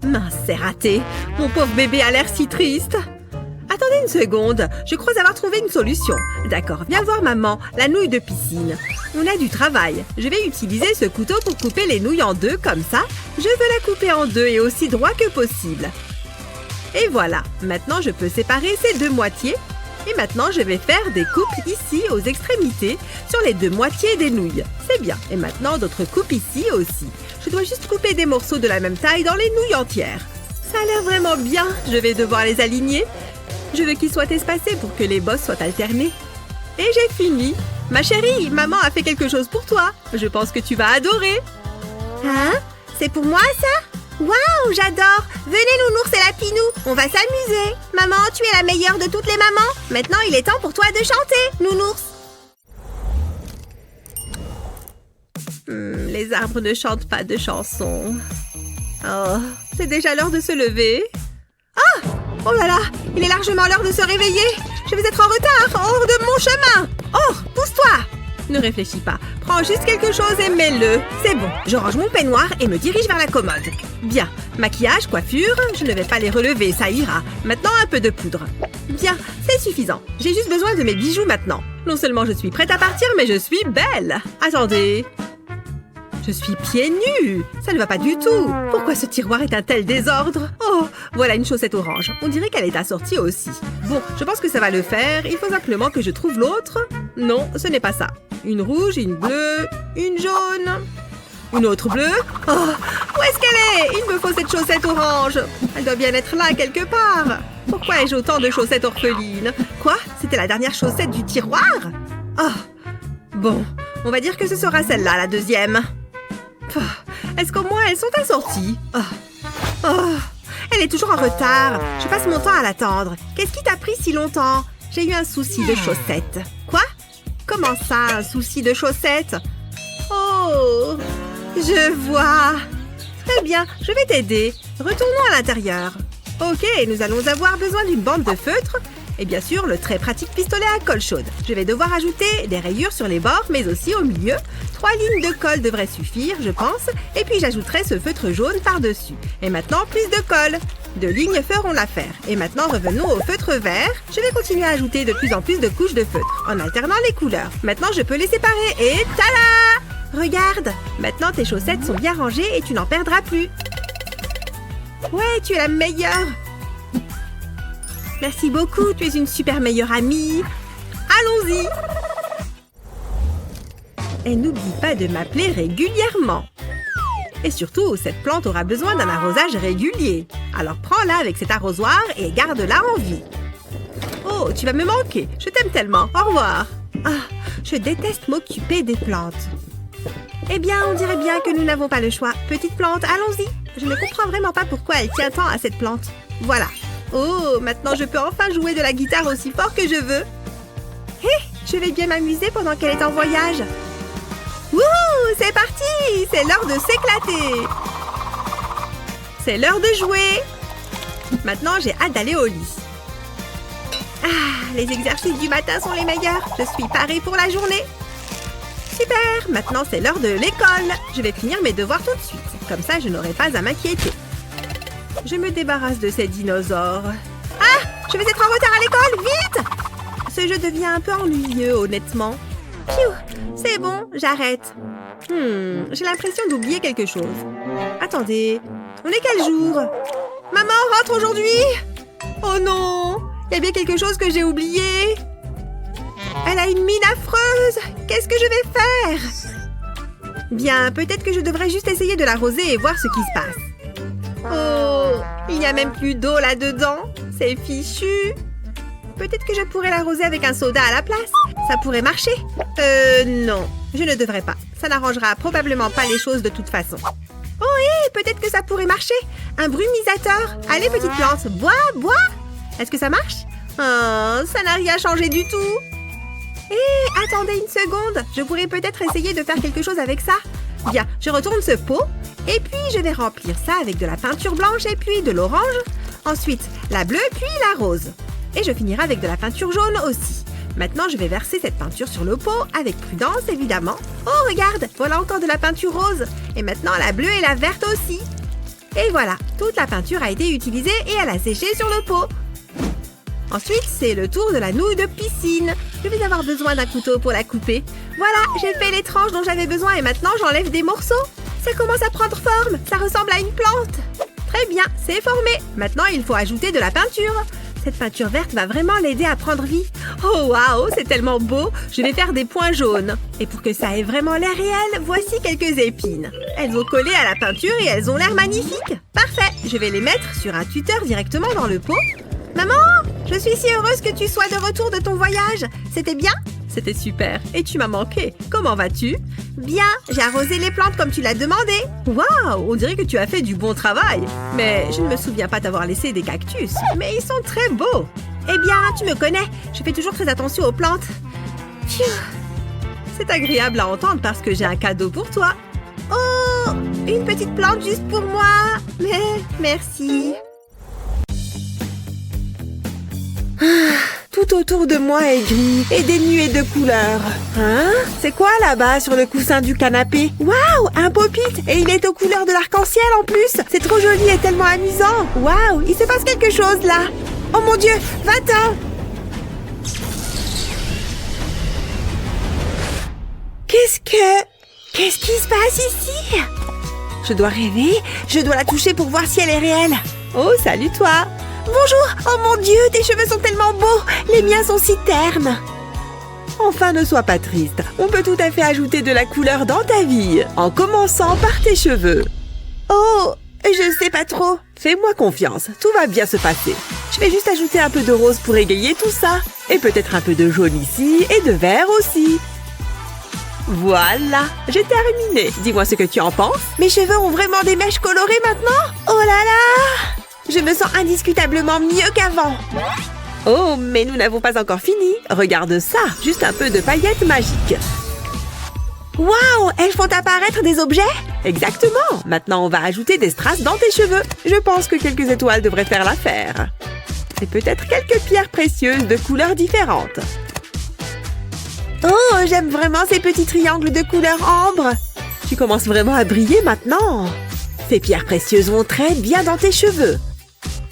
Mince, c'est raté. Mon pauvre bébé a l'air si triste. Attendez une seconde, je crois avoir trouvé une solution. D'accord, viens voir maman, la nouille de piscine. On a du travail. Je vais utiliser ce couteau pour couper les nouilles en deux, comme ça. Je veux la couper en deux et aussi droit que possible. Et voilà, maintenant je peux séparer ces deux moitiés. Et maintenant je vais faire des coupes ici aux extrémités sur les deux moitiés des nouilles. C'est bien. Et maintenant d'autres coupes ici aussi. Je dois juste couper des morceaux de la même taille dans les nouilles entières. Ça a l'air vraiment bien. Je vais devoir les aligner. Je veux qu'ils soient espacés pour que les bosses soient alternées. Et j'ai fini. Ma chérie, maman a fait quelque chose pour toi. Je pense que tu vas adorer. Hein? C'est pour moi, ça? Waouh, j'adore. Venez, Nounours et Lapinou, on va s'amuser. Maman, tu es la meilleure de toutes les mamans. Maintenant, il est temps pour toi de chanter, Nounours. Les arbres ne chantent pas de chansons. Oh, c'est déjà l'heure de se lever. Ah! Oh là là, il est largement l'heure de se réveiller. Je vais être en retard, hors de mon chemin. Oh, pousse-toi. Ne réfléchis pas, prends juste quelque chose et mets-le. C'est bon, je range mon peignoir et me dirige vers la commode. Bien, maquillage, coiffure, je ne vais pas les relever, ça ira. Maintenant, un peu de poudre. Bien, c'est suffisant. J'ai juste besoin de mes bijoux maintenant. Non seulement je suis prête à partir, mais je suis belle. Attendez. Je suis pieds nus. Ça ne va pas du tout. Pourquoi ce tiroir est un tel désordre? Oh, voilà une chaussette orange. On dirait qu'elle est assortie aussi. Bon, je pense que ça va le faire. Il faut simplement que je trouve l'autre. Non, ce n'est pas ça. Une rouge, une bleue, une jaune. Une autre bleue. Oh, où est-ce qu'elle est? Il me faut cette chaussette orange. Elle doit bien être là quelque part. Pourquoi ai-je autant de chaussettes orphelines? Quoi? C'était la dernière chaussette du tiroir? Oh, bon, on va dire que ce sera celle-là, la deuxième. Est-ce qu'au moins elles sont assorties? Elle est toujours en retard. Je passe mon temps à l'attendre. Qu'est-ce qui t'a pris si longtemps? J'ai eu un souci de chaussettes. Quoi? Comment ça, un souci de chaussettes? Oh, je vois. Très bien, je vais t'aider. Retournons à l'intérieur. Ok, nous allons avoir besoin d'une bande de feutre et bien sûr le très pratique pistolet à colle chaude. Je vais devoir ajouter des rayures sur les bords mais aussi au milieu. 3 lignes de colle devraient suffire, je pense. Et puis j'ajouterai ce feutre jaune par-dessus. Et maintenant, plus de colle. 2 lignes feront l'affaire. Et maintenant, revenons au feutre vert. Je vais continuer à ajouter de plus en plus de couches de feutre en alternant les couleurs. Maintenant, je peux les séparer et tada! Regarde! Maintenant, tes chaussettes sont bien rangées et tu n'en perdras plus. Ouais, tu es la meilleure! Merci beaucoup, tu es une super meilleure amie. Allons-y! Et n'oublie pas de m'appeler régulièrement. Et surtout, cette plante aura besoin d'un arrosage régulier. Alors prends-la avec cet arrosoir et garde-la en vie. Oh, tu vas me manquer. Je t'aime tellement. Au revoir. Ah, je déteste m'occuper des plantes. Eh bien, on dirait bien que nous n'avons pas le choix. Petite plante, allons-y. Je ne comprends vraiment pas pourquoi elle tient tant à cette plante. Voilà. Oh, maintenant je peux enfin jouer de la guitare aussi fort que je veux. Hé, je vais bien m'amuser pendant qu'elle est en voyage. Wouhou, c'est parti! C'est l'heure de s'éclater. C'est l'heure de jouer. Maintenant, j'ai hâte d'aller au lit. Ah, les exercices du matin sont les meilleurs. Je suis parée pour la journée. Super! Maintenant, c'est l'heure de l'école. Je vais finir mes devoirs tout de suite. Comme ça, je n'aurai pas à m'inquiéter. Je me débarrasse de ces dinosaures. Ah! Je vais être en retard à l'école! Vite! Ce jeu devient un peu ennuyeux, honnêtement. Pfiou! C'est bon, j'arrête. J'ai l'impression d'oublier quelque chose. Attendez, on est quel jour? Maman rentre aujourd'hui? Oh non! Il y a bien quelque chose que j'ai oublié. Elle a une mine affreuse. Qu'est-ce que je vais faire? Bien, peut-être que je devrais juste essayer de l'arroser et voir ce qui se passe. Oh, il n'y a même plus d'eau là-dedans. C'est fichu. Peut-être que je pourrais l'arroser avec un soda à la place. Ça pourrait marcher. Non, je ne devrais pas. Ça n'arrangera probablement pas les choses de toute façon. Oh, hé, peut-être que ça pourrait marcher. Un brumisateur. Allez, petite plante, bois, bois. Est-ce que ça marche? Oh, ça n'a rien changé du tout. Hé, attendez une seconde. Je pourrais peut-être essayer de faire quelque chose avec ça. Bien, je retourne ce pot. Et puis, je vais remplir ça avec de la peinture blanche et puis de l'orange. Ensuite, la bleue, puis la rose. Et je finirai avec de la peinture jaune aussi. Maintenant, je vais verser cette peinture sur le pot, avec prudence, évidemment. Oh, regarde, voilà encore de la peinture rose. Et maintenant, la bleue et la verte aussi. Et voilà, toute la peinture a été utilisée et elle a séché sur le pot. Ensuite, c'est le tour de la nouille de piscine. Je vais avoir besoin d'un couteau pour la couper. Voilà, j'ai fait les tranches dont j'avais besoin et maintenant, j'enlève des morceaux. Ça commence à prendre forme, ça ressemble à une plante. Très bien, c'est formé. Maintenant, il faut ajouter de la peinture. Cette peinture verte va vraiment l'aider à prendre vie. Oh waouh, c'est tellement beau. Je vais faire des points jaunes. Et pour que ça ait vraiment l'air réel, voici quelques épines. Elles ont collé à la peinture et elles ont l'air magnifiques. Parfait, je vais les mettre sur un tuteur directement dans le pot. Maman, je suis si heureuse que tu sois de retour de ton voyage. C'était bien? C'était super. Et tu m'as manqué. Comment vas-tu? Bien, j'ai arrosé les plantes comme tu l'as demandé. Waouh, on dirait que tu as fait du bon travail. Mais je ne me souviens pas t'avoir laissé des cactus. Mais ils sont très beaux. Eh bien, tu me connais. Je fais toujours très attention aux plantes. Pfiou. C'est agréable à entendre parce que j'ai un cadeau pour toi. Oh, une petite plante juste pour moi. Mais merci. Tout autour de moi est gris et dénué de couleurs. Hein? C'est quoi là-bas sur le coussin du canapé? Waouh! Un pop-it! Et il est aux couleurs de l'arc-en-ciel en plus! C'est trop joli et tellement amusant! Waouh! Il se passe quelque chose là! Oh mon Dieu! Va-t'en! Qu'est-ce qui se passe ici? Je dois rêver? Je dois la toucher pour voir si elle est réelle. Oh, salut toi! Bonjour! Oh mon Dieu, tes cheveux sont tellement beaux! Les miens sont si ternes! Enfin, ne sois pas triste. On peut tout à fait ajouter de la couleur dans ta vie, en commençant par tes cheveux. Oh, je sais pas trop. Fais-moi confiance, tout va bien se passer. Je vais juste ajouter un peu de rose pour égayer tout ça. Et peut-être un peu de jaune ici et de vert aussi. Voilà, j'ai terminé. Dis-moi ce que tu en penses. Mes cheveux ont vraiment des mèches colorées maintenant? Oh là là! Je me sens indiscutablement mieux qu'avant. Oh, mais nous n'avons pas encore fini. Regarde ça, juste un peu de paillettes magiques. Waouh, elles font apparaître des objets? Exactement. Maintenant, on va ajouter des strass dans tes cheveux. Je pense que quelques étoiles devraient faire l'affaire. C'est peut-être quelques pierres précieuses de couleurs différentes. Oh, j'aime vraiment ces petits triangles de couleur ambre. Tu commences vraiment à briller maintenant. Ces pierres précieuses vont très bien dans tes cheveux.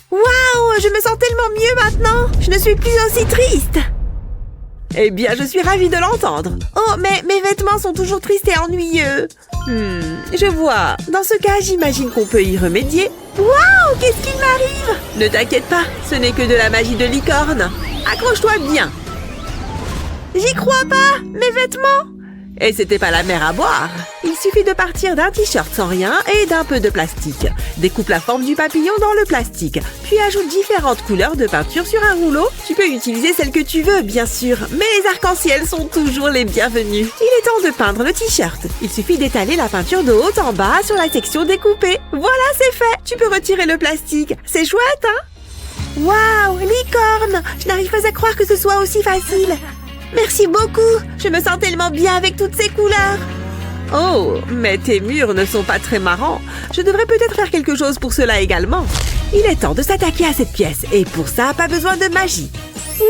Waouh, je me sens tellement mieux maintenant. Je ne suis plus aussi triste. Eh bien, je suis ravie de l'entendre. Oh, mais mes vêtements sont toujours tristes et ennuyeux. Je vois. Dans ce cas, j'imagine qu'on peut y remédier. Waouh, qu'est-ce qu'il m'arrive? Ne t'inquiète pas, ce n'est que de la magie de licorne. Accroche-toi bien. J'y crois pas. Mes vêtements. Et c'était pas la mer à boire. Il suffit de partir d'un t-shirt sans rien et d'un peu de plastique. Découpe la forme du papillon dans le plastique, puis ajoute différentes couleurs de peinture sur un rouleau. Tu peux utiliser celle que tu veux, bien sûr, mais les arcs-en-ciel sont toujours les bienvenus. Il est temps de peindre le t-shirt. Il suffit d'étaler la peinture de haut en bas sur la section découpée. Voilà, c'est fait. Tu peux retirer le plastique. C'est chouette, hein? Waouh, licorne! Je n'arrive pas à croire que ce soit aussi facile. Merci beaucoup. Je me sens tellement bien avec toutes ces couleurs. Oh, mais tes murs ne sont pas très marrants. Je devrais peut-être faire quelque chose pour cela également. Il est temps de s'attaquer à cette pièce. Et pour ça, pas besoin de magie.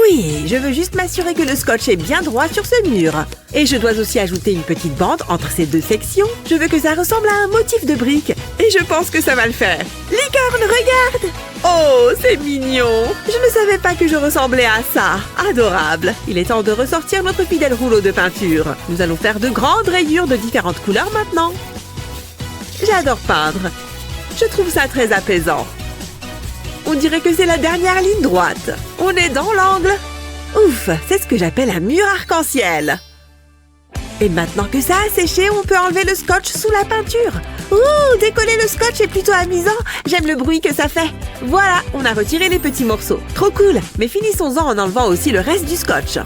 Oui, je veux juste m'assurer que le scotch est bien droit sur ce mur. Et je dois aussi ajouter une petite bande entre ces deux sections. Je veux que ça ressemble à un motif de briques. Et je pense que ça va le faire. Licorne, regarde! Oh, c'est mignon! Je ne savais pas que je ressemblais à ça. Adorable! Il est temps de ressortir notre fidèle rouleau de peinture. Nous allons faire de grandes rayures de différentes couleurs maintenant. J'adore peindre. Je trouve ça très apaisant. On dirait que c'est la dernière ligne droite. On est dans l'angle. Ouf, c'est ce que j'appelle un mur arc-en-ciel. Et maintenant que ça a séché, on peut enlever le scotch sous la peinture. Ouh, décoller le scotch est plutôt amusant. J'aime le bruit que ça fait. Voilà, on a retiré les petits morceaux. Trop cool. Mais finissons-en en enlevant aussi le reste du scotch.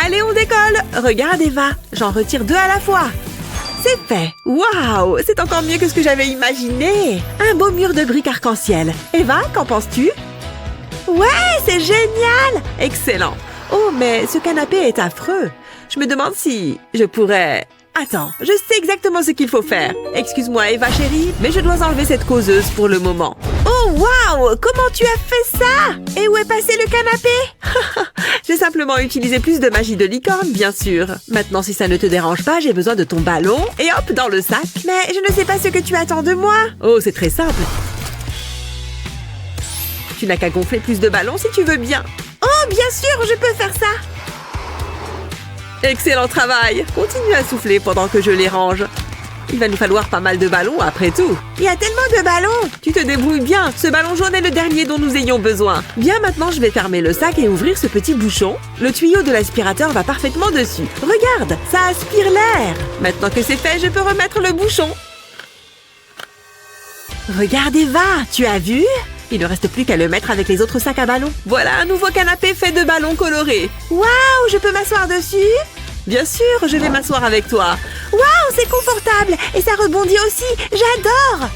Allez, on décolle. Regarde, Eva, j'en retire 2 à la fois. C'est fait. Waouh, c'est encore mieux que ce que j'avais imaginé. Un beau mur de briques arc-en-ciel. Eva, qu'en penses-tu? Ouais, c'est génial. Excellent. Oh, mais ce canapé est affreux. Je me demande si je pourrais... Attends, je sais exactement ce qu'il faut faire. Excuse-moi, Eva chérie, mais je dois enlever cette causeuse pour le moment. Oh, waouh! Comment tu as fait ça? Et où est passé le canapé? J'ai simplement utilisé plus de magie de licorne, bien sûr. Maintenant, si ça ne te dérange pas, j'ai besoin de ton ballon. Et hop, dans le sac. Mais je ne sais pas ce que tu attends de moi. Oh, c'est très simple. Tu n'as qu'à gonfler plus de ballons si tu veux bien. Oh, bien sûr, je peux faire ça. Excellent travail! Continue à souffler pendant que je les range. Il va nous falloir pas mal de ballons après tout. Il y a tellement de ballons! Tu te débrouilles bien. Ce ballon jaune est le dernier dont nous ayons besoin. Bien, maintenant, je vais fermer le sac et ouvrir ce petit bouchon. Le tuyau de l'aspirateur va parfaitement dessus. Regarde, ça aspire l'air. Maintenant que c'est fait, je peux remettre le bouchon. Regarde, Eva, tu as vu? Il ne reste plus qu'à le mettre avec les autres sacs à ballons. Voilà un nouveau canapé fait de ballons colorés. Waouh, je peux m'asseoir dessus? Bien sûr, je vais m'asseoir avec toi. Waouh, c'est confortable et ça rebondit aussi. J'adore.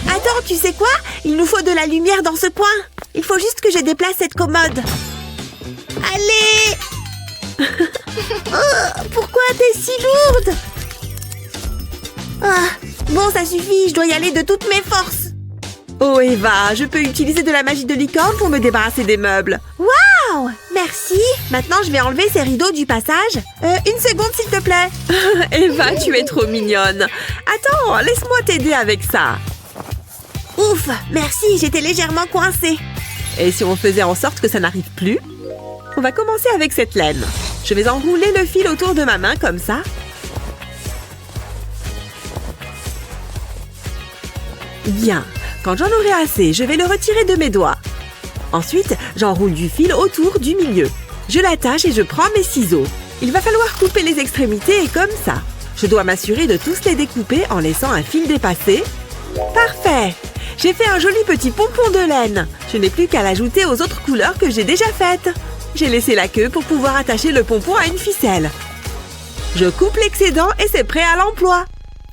Attends, tu sais quoi? Il nous faut de la lumière dans ce coin. Il faut juste que je déplace cette commode. Allez. Oh, pourquoi t'es si lourde? Ah, bon, ça suffit, je dois y aller de toutes mes forces. Oh Eva, je peux utiliser de la magie de licorne pour me débarrasser des meubles. Waouh, merci. Maintenant, je vais enlever ces rideaux du passage. Une seconde, s'il te plaît. Eva, tu es trop mignonne. Attends, laisse-moi t'aider avec ça. Ouf, merci, j'étais légèrement coincée. Et si on faisait en sorte que ça n'arrive plus? On va commencer avec cette laine. Je vais enrouler le fil autour de ma main comme ça. Bien. Quand j'en aurai assez, je vais le retirer de mes doigts. Ensuite, j'enroule du fil autour du milieu. Je l'attache et je prends mes ciseaux. Il va falloir couper les extrémités comme ça. Je dois m'assurer de tous les découper en laissant un fil dépasser. Parfait! J'ai fait un joli petit pompon de laine. Je n'ai plus qu'à l'ajouter aux autres couleurs que j'ai déjà faites. J'ai laissé la queue pour pouvoir attacher le pompon à une ficelle. Je coupe l'excédent et c'est prêt à l'emploi.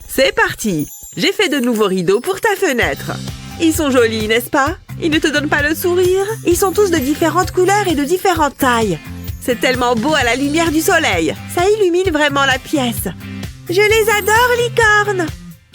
C'est parti! J'ai fait de nouveaux rideaux pour ta fenêtre. Ils sont jolis, n'est-ce pas? Ils ne te donnent pas le sourire? Ils sont tous de différentes couleurs et de différentes tailles. C'est tellement beau à la lumière du soleil. Ça illumine vraiment la pièce. Je les adore, licorne!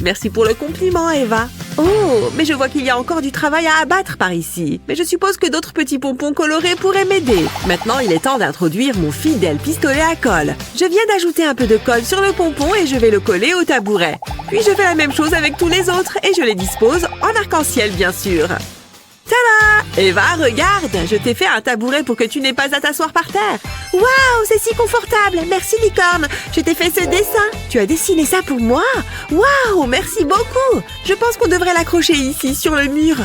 Merci pour le compliment, Eva. Oh, mais je vois qu'il y a encore du travail à abattre par ici. Mais je suppose que d'autres petits pompons colorés pourraient m'aider. Maintenant, il est temps d'introduire mon fidèle pistolet à colle. Je viens d'ajouter un peu de colle sur le pompon et je vais le coller au tabouret. Puis je fais la même chose avec tous les autres et je les dispose en arc-en-ciel, bien sûr. Tada! Eva, regarde, je t'ai fait un tabouret pour que tu n'aies pas à t'asseoir par terre. Waouh, c'est si confortable. Merci, licorne. Je t'ai fait ce dessin. Tu as dessiné ça pour moi? Waouh, merci beaucoup. Je pense qu'on devrait l'accrocher ici, sur le mur.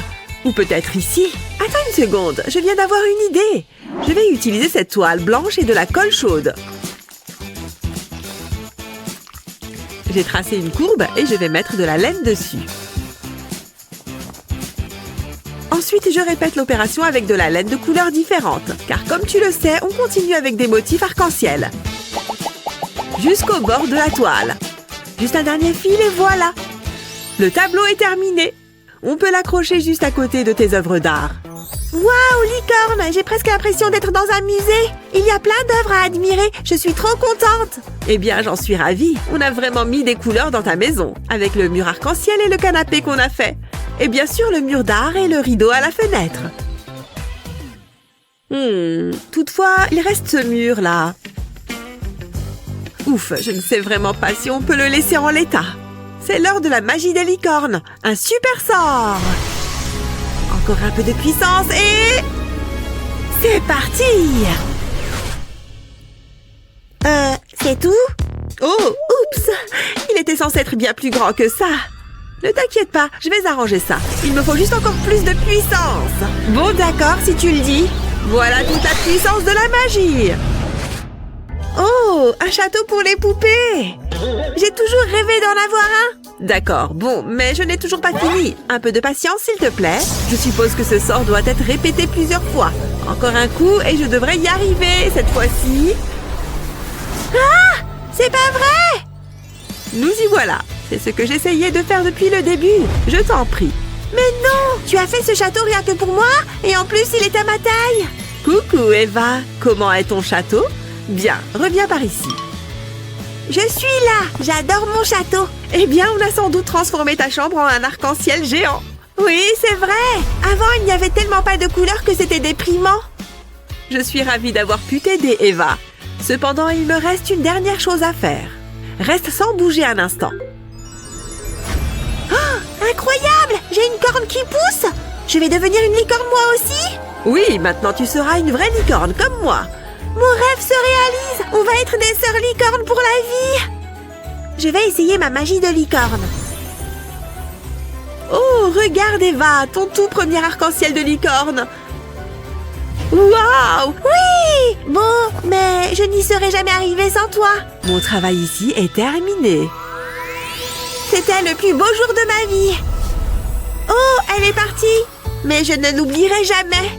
Ou peut-être ici. Attends une seconde, je viens d'avoir une idée. Je vais utiliser cette toile blanche et de la colle chaude. J'ai tracé une courbe et je vais mettre de la laine dessus. Ensuite, je répète l'opération avec de la laine de couleurs différentes. Car comme tu le sais, on continue avec des motifs arc-en-ciel. Jusqu'au bord de la toile. Juste un dernier fil et voilà. Le tableau est terminé. On peut l'accrocher juste à côté de tes œuvres d'art. Waouh, licorne! J'ai presque l'impression d'être dans un musée. Il y a plein d'œuvres à admirer. Je suis trop contente. Eh bien, j'en suis ravie. On a vraiment mis des couleurs dans ta maison. Avec le mur arc-en-ciel et le canapé qu'on a fait. Et bien sûr, le mur d'art et le rideau à la fenêtre. Toutefois, il reste ce mur-là. Ouf, je ne sais vraiment pas si on peut le laisser en l'état. C'est l'heure de la magie des licornes. Un super sort. Encore un peu de puissance et... c'est parti! C'est tout? Oh, oups! Il était censé être bien plus grand que ça. Ne t'inquiète pas, je vais arranger ça. Il me faut juste encore plus de puissance. Bon, d'accord, si tu le dis. Voilà toute la puissance de la magie. Oh, un château pour les poupées. J'ai toujours rêvé d'en avoir un. D'accord, bon, mais je n'ai toujours pas fini. Un peu de patience, s'il te plaît. Je suppose que ce sort doit être répété plusieurs fois. Encore un coup et je devrais y arriver cette fois-ci. Ah! C'est pas vrai! Nous y voilà. C'est ce que j'essayais de faire depuis le début. Je t'en prie. Mais non! Tu as fait ce château rien que pour moi? Et en plus, il est à ma taille! Coucou Eva, comment est ton château? Bien, reviens par ici. Je suis là! J'adore mon château! Eh bien, on a sans doute transformé ta chambre en un arc-en-ciel géant. Oui, c'est vrai! Avant, il n'y avait tellement pas de couleurs que c'était déprimant. Je suis ravie d'avoir pu t'aider, Eva. Cependant, il me reste une dernière chose à faire. Reste sans bouger un instant. Oh, incroyable! J'ai une corne qui pousse! Je vais devenir une licorne moi aussi? Oui, maintenant tu seras une vraie licorne comme moi. Mon rêve se réalise! On va être des sœurs licornes pour la vie! Je vais essayer ma magie de licorne. Oh, regarde Eva, ton tout premier arc-en-ciel de licorne. Waouh! Oui! Bon, mais je n'y serais jamais arrivée sans toi. Mon travail ici est terminé. C'était le plus beau jour de ma vie. Oh, elle est partie! Mais je ne l'oublierai jamais.